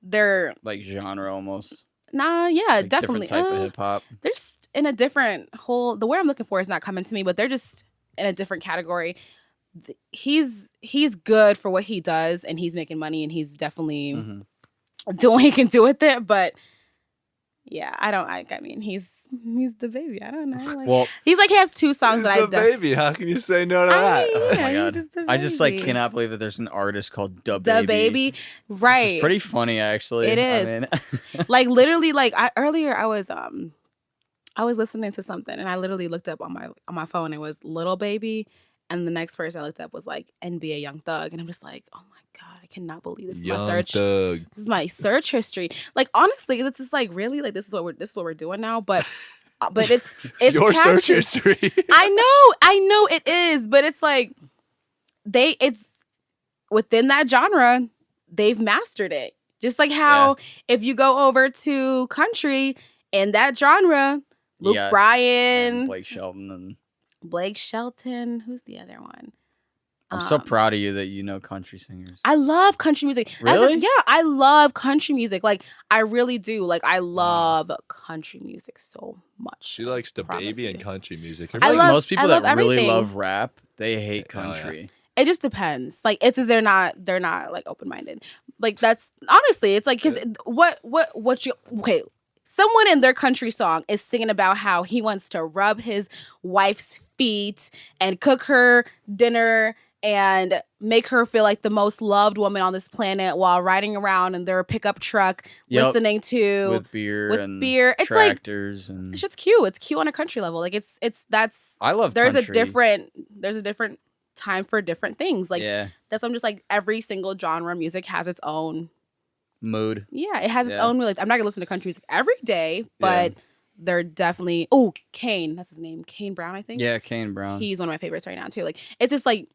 they're like genre almost. Nah, yeah, Like definitely. different type of hip hop. They're just in a different whole. The word I'm looking for is not coming to me, but they're just in a different category. He's good for what he does, and he's making money, and he's definitely doing what he can do with it. But yeah, I mean, he's DaBaby. I don't know. Like, Well, he has two songs that I DaBaby. How can you say no to that? oh my God. I just like cannot believe that there's an artist called DaBaby. DaBaby, right? It's pretty funny, actually. It is. I mean, Like, literally, like earlier I was listening to something, and I literally looked up on my phone. It was Little Baby, and the next person I looked up was like NBA Young Thug, and I'm just like, oh my God, I cannot believe this is my search. Thug. This is my search history. Like, honestly, it's just like, really, like this is what we're doing now. But it's Your catchy. search history. I know it is, but it's like it's within that genre, they've mastered it. Just like how if you go over to country in that genre, Luke Bryan, and Blake Shelton. Who's the other one? I'm so proud of you that you know country singers. I love country music. Really? I love country music. Like, I really do. Like, I love country music so much. She likes promise DaBaby you. and country music. I love most people that really everything. love rap, they hate country. It just depends. Like it's they're not like open minded. Like that's honestly, it's like because what you okay. Someone in their country song is singing about how he wants to rub his wife's feet and cook her dinner and make her feel like the most loved woman on this planet while riding around in their pickup truck, listening to with beer. It's tractors like, and it's just cute. It's cute on a country level. Like it's that's. I love. There's country. There's a different time for different things. Like that's why I'm just like every single genre of music has its own mood. Yeah, it has its own mood. Like, I'm not gonna listen to country music every day, but they're definitely Kane. That's his name, Kane Brown, I think. Yeah, Kane Brown. He's one of my favorites right now too. Like it's just like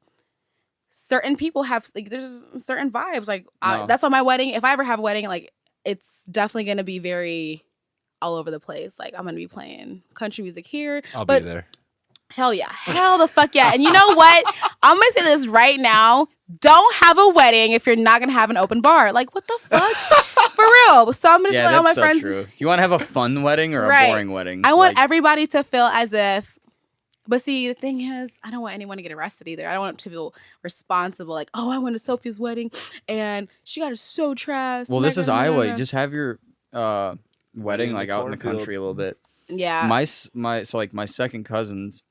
certain people have like there's certain vibes. Like that's why my wedding. If I ever have a wedding, like it's definitely gonna be very all over the place. Like I'm gonna be playing country music here. I'll be there. Hell yeah. Hell the fuck yeah. And you know what? I'm going to say this right now. Don't have a wedding if you're not going to have an open bar. Like, what the fuck? For real. So I'm going to let all my friends. True. You want to have a fun wedding or a boring wedding? I want everybody to feel as if. But see, the thing is, I don't want anyone to get arrested either. I don't want to feel responsible. Like, oh, I went to Sophia's wedding and she got her so trash. Well, this is Iowa. You just have your wedding like out in the country a little bit. Yeah. My second cousins.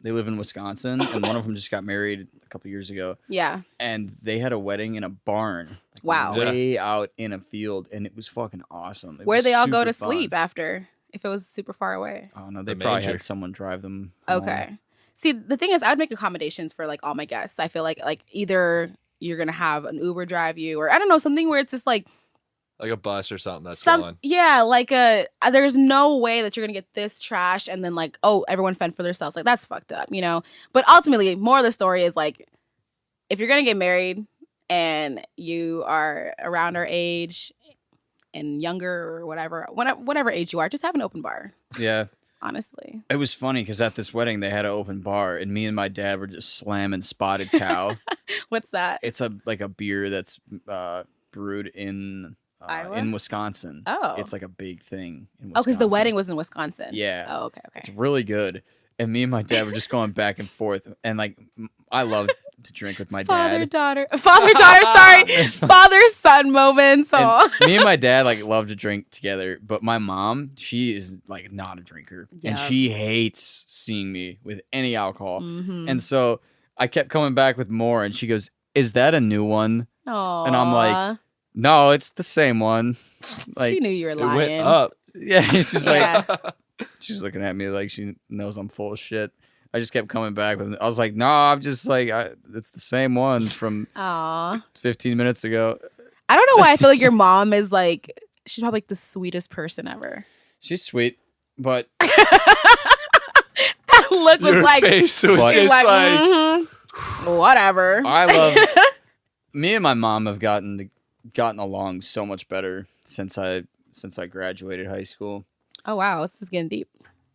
They live in Wisconsin, and one of them just got married a couple years ago. Yeah. And they had a wedding in a barn. Like wow. Way out in a field, and it was fucking awesome. Where'd they all go to sleep after, if it was super far away? Oh, no, they probably had someone drive them home. Okay. See, the thing is, I'd make accommodations for, like, all my guests. I feel like either you're going to have an Uber drive you, or, I don't know, something where it's just, like a bus or something that's gone. Yeah, like there's no way that you're gonna get this trashed and then like, oh, everyone fend for themselves. Like that's fucked up, you know? But ultimately, more of the story is like, if you're gonna get married and you are around our age and younger or whatever age you are, just have an open bar. Yeah. Honestly. It was funny because at this wedding they had an open bar and me and my dad were just slamming Spotted Cow. What's that? It's a beer that's brewed in Wisconsin. Oh. It's like a big thing in Wisconsin. Oh, because the wedding was in Wisconsin. Yeah. Oh, okay. It's really good. And me and my dad were just going back and forth. And like, I love to drink with my dad. Father-daughter, sorry. Father-son moments. And me and my dad like love to drink together. But my mom, she is like not a drinker. Yep. And she hates seeing me with any alcohol. Mm-hmm. And so I kept coming back with more. And she goes, "Is that a new one?" Aww. And I'm like, "No, it's the same one." Like, she knew you were lying. It went up. Yeah, she's like, she's looking at me like she knows I'm full of shit. I just kept coming back with. I was like, "No, I'm just like, it's the same one from 15 minutes ago." I don't know why I feel like your mom is like, she's probably like the sweetest person ever. She's sweet, but that look was your like, face was just like mm-hmm. Whatever. I love. Me and my mom have gotten along so much better since I graduated high school. Oh wow, this is getting deep.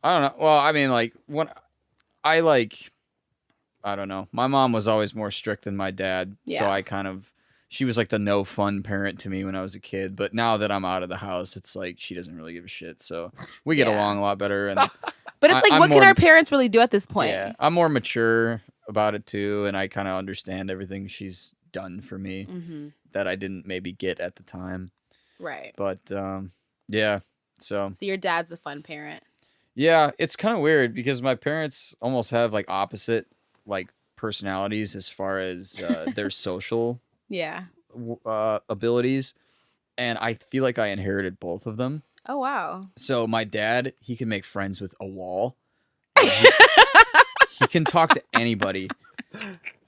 I don't know. Well, I mean, like when I don't know. My mom was always more strict than my dad, so she was like the no fun parent to me when I was a kid. But now that I'm out of the house, it's like she doesn't really give a shit. So we get along a lot better. And but it's like, what can our parents really do at this point? Yeah, I'm more mature about it too, and I kind of understand everything she's done for me that I didn't maybe get at the time. Right. But yeah. So your dad's the fun parent. Yeah, it's kind of weird because my parents almost have like opposite like personalities as far as their social abilities, and I feel like I inherited both of them. Oh wow! So my dad, he can make friends with a wall. He can talk to anybody,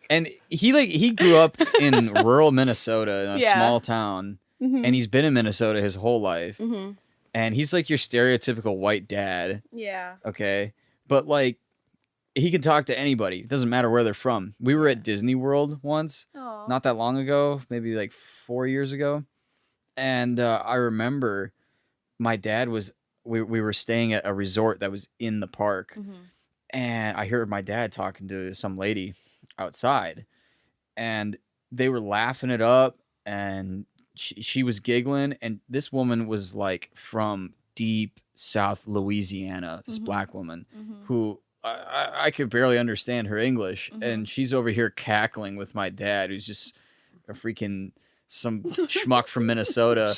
and he grew up in rural Minnesota in a small town, and he's been in Minnesota his whole life. Mm-hmm. And he's like your stereotypical white dad. Yeah. Okay. But like, he can talk to anybody. It doesn't matter where they're from. We were at Disney World once, not that long ago, maybe like 4 years ago. And I remember my dad we were staying at a resort that was in the park. Mm-hmm. And I heard my dad talking to some lady outside. And they were laughing it up. And she was giggling, and this woman was like from deep South Louisiana, this black woman who I could barely understand her English, and she's over here cackling with my dad, who's just a freaking some schmuck from Minnesota,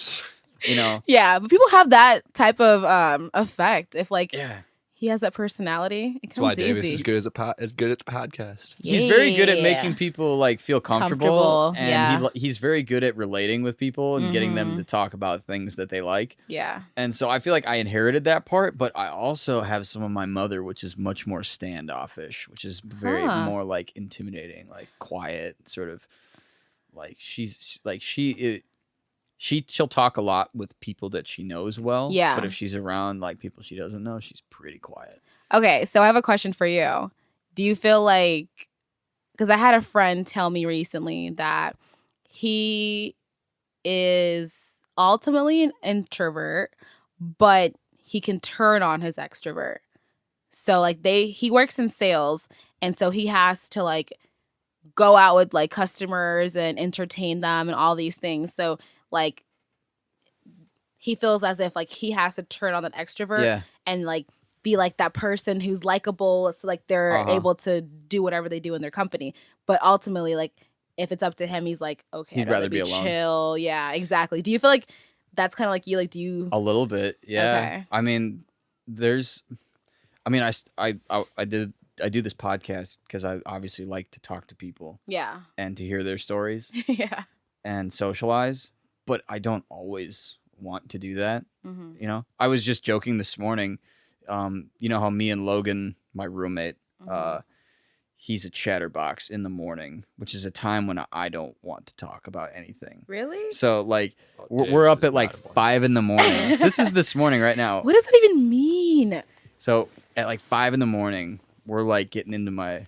you know. Yeah, but people have that type of effect. If like Yeah. he has that personality, it That's why comes Davis easy. is good as good at the podcast. He's very good at Yeah. making people like feel comfortable, and yeah. he's very good at relating with people and getting them to talk about things that they like. Yeah. And so I feel like I inherited that part, but I also have some of my mother, which is much more standoffish, which is very more like intimidating, like quiet, sort of like she'll talk a lot with people that she knows well. Yeah. But if she's around like people she doesn't know, she's pretty quiet. Okay, so I have a question for you. Do you feel like, because I had a friend tell me recently that he is ultimately an introvert, but he can turn on his extrovert. So like he works in sales, and so he has to like go out with like customers and entertain them and all these things. So like he feels as if like he has to turn on that extrovert and like be like that person who's likable. It's like they're able to do whatever they do in their company. But ultimately, like if it's up to him, he's like, okay, He'd rather be alone. Chill. Yeah, exactly. Do you feel like that's kind of like you? Like, do you? A little bit, yeah. Okay. I mean, I do this podcast because I obviously like to talk to people. Yeah. And to hear their stories. Yeah. And socialize, but I don't always want to do that. Mm-hmm. You know, I was just joking this morning. You know how me and Logan, my roommate, he's a chatterbox in the morning, which is a time when I don't want to talk about anything. Really? So like we're up at like 5 a.m. This is this morning right now. What does that even mean? So at like 5 a.m, we're like getting into my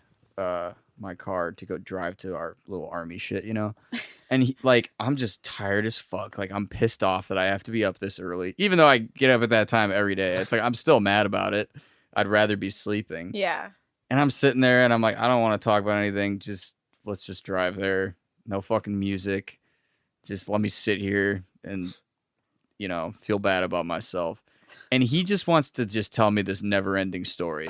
my car to go drive to our little army shit, you know? And I'm just tired as fuck. Like I'm pissed off that I have to be up this early, even though I get up at that time every day. It's like, I'm still mad about it. I'd rather be sleeping. Yeah. And I'm sitting there and I'm like, I don't want to talk about anything. Let's just drive there. No fucking music. Just let me sit here and, you know, feel bad about myself. And he just wants to just tell me this never ending story.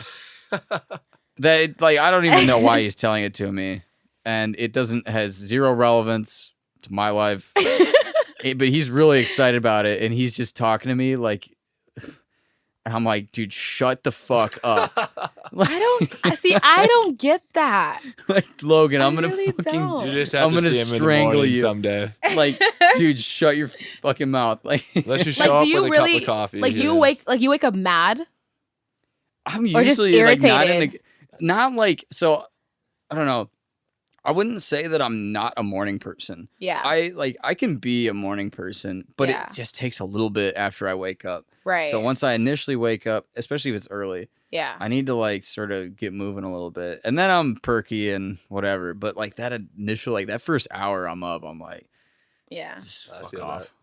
That like I don't even know why he's telling it to me, and it has zero relevance to my life. But he's really excited about it, and he's just talking to me like, and I'm like, dude, shut the fuck up. I don't get that. Like Logan, I'm gonna really fucking, don't. You just have I'm to gonna see him in the strangle morning you someday. Like, dude, shut your fucking mouth. Like, Unless you show Like, up do you with a really cup of coffee. like you wake up mad? I'm Or just usually like not irritated? not like, so I don't know. I wouldn't say that I'm not a morning person. Yeah. I can be a morning person, but Yeah. it just takes a little bit after I wake up. Right. So once I initially wake up, especially if it's early, Yeah. I need to like sort of get moving a little bit. And then I'm perky and whatever. But like that initial, like that first hour I'm up, I'm like, Yeah. just I fuck feel off.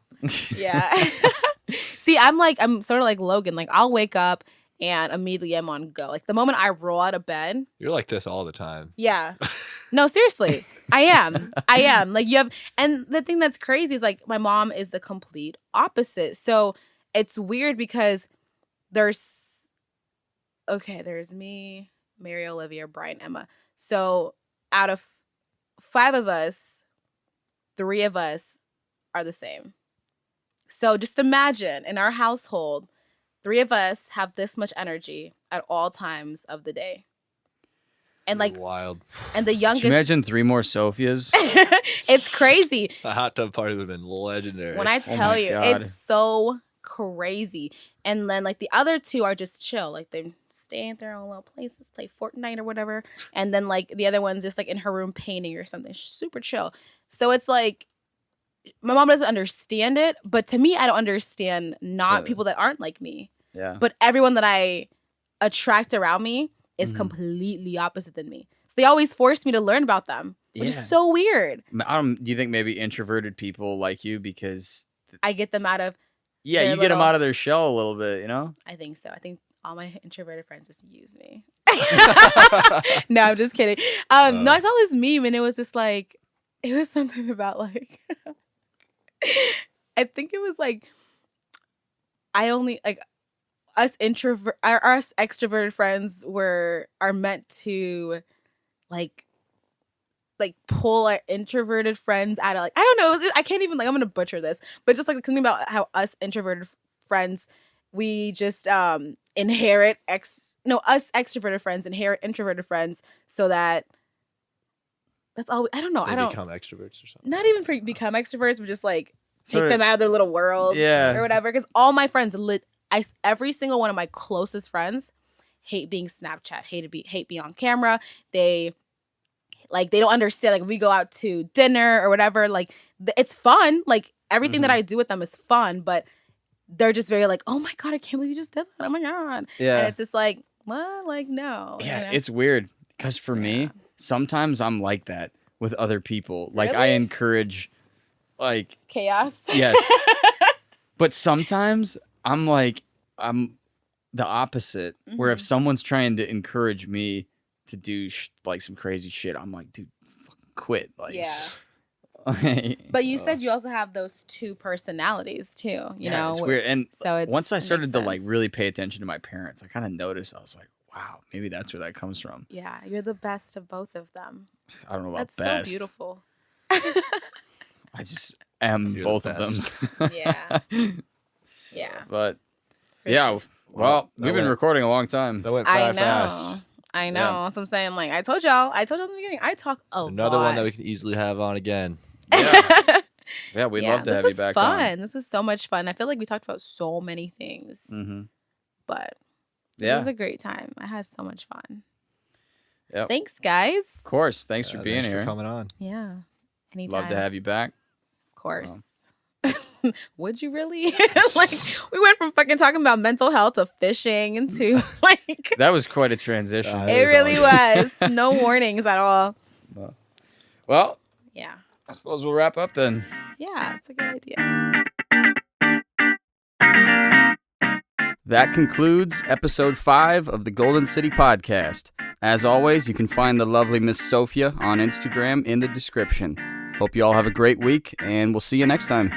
Yeah. See, I'm sort of like Logan. Like I'll wake up and immediately I'm on go. Like the moment I roll out of bed. You're like this all the time. Yeah. No, seriously. I am. Like and the thing that's crazy is like my mom is the complete opposite. So it's weird because there's me, Mary, Olivia, Brian, Emma. So out of 5 of us, 3 of us are the same. So just imagine in our household, 3 of us have this much energy at all times of the day. And like wild. And the youngest. Could you imagine 3 more Sophias? It's crazy. The hot tub party would have been legendary. When I tell you, God. it's so crazy. And then like the other 2 are just chill. Like they stay in their own little places, play Fortnite or whatever. And then like the other one's just like in her room painting or something. She's super chill. So it's like my mom doesn't understand it, but to me, I don't understand people that aren't like me. Yeah. But everyone that I attract around me is completely opposite than me. So they always force me to learn about them, which is so weird. Do you think maybe introverted people like you because I get them out of you get them out of their shell a little bit, you know? I think so. I think all my introverted friends just use me. No, I'm just kidding. No, I saw this meme and it was just like, it was something about like, I think it was like, I only like, us us extroverted friends are meant to like pull our introverted friends out of like, I don't know, I can't even, like, I'm gonna butcher this, but just like something about how us introverted friends, we just inherit us extroverted friends inherit introverted friends, so that that's all I don't know. They I don't become extroverts or something. not even become extroverts, but just like take Sort of- them out of their little world, Yeah. or whatever. Because all my friends, every single one of my closest friends, hate being Snapchat, hate being on camera. They don't understand. Like, if we go out to dinner or whatever, like, it's fun. Like, everything that I do with them is fun, but they're just very like, oh my God, I can't believe you just did that. Oh my God. Yeah. And it's just like, what? Like, no. Yeah, you know? it's weird because for me, sometimes I'm like that with other people. Like, I Really? encourage, like, Chaos. yes. But sometimes I'm the opposite, where if someone's trying to encourage me to do like some crazy shit, I'm like, dude, fucking quit. Like, Yeah. But you said you also have those two personalities too, you know? It's weird. And so once I started to like sense. really pay attention to my parents, I kind of noticed, I was like, wow, maybe that's where that comes from. Yeah, you're the best of both of them. I don't know about That's best. so beautiful. I just am You're both the of them. Yeah. Yeah. But For yeah, sure. well, that we've been went- recording a long time. That went I by know. fast. I know. Yeah. So I'm saying, like, I told y'all in the beginning, I talk a Another lot. one that we can easily have on again. Yeah, yeah, we'd love to this have was you back fun. This was so much fun. I feel like we talked about so many things, on. but this Yeah, was a great time. I had so much fun. Yep. Thanks, guys. Of course. Thanks for being Thanks here. for coming on. Yeah. Anytime. Love to have you back. Of course. Would you really? Like, we went from fucking talking about mental health to fishing to like. That was quite a transition. That It is really awesome. was. No warnings at all. Well, Yeah. I suppose we'll wrap up then. Yeah, it's a good idea. That concludes episode 5 of the Golden City Podcast. As always, you can find the lovely Miss Sofya on Instagram in the description. Hope you all have a great week, and we'll see you next time.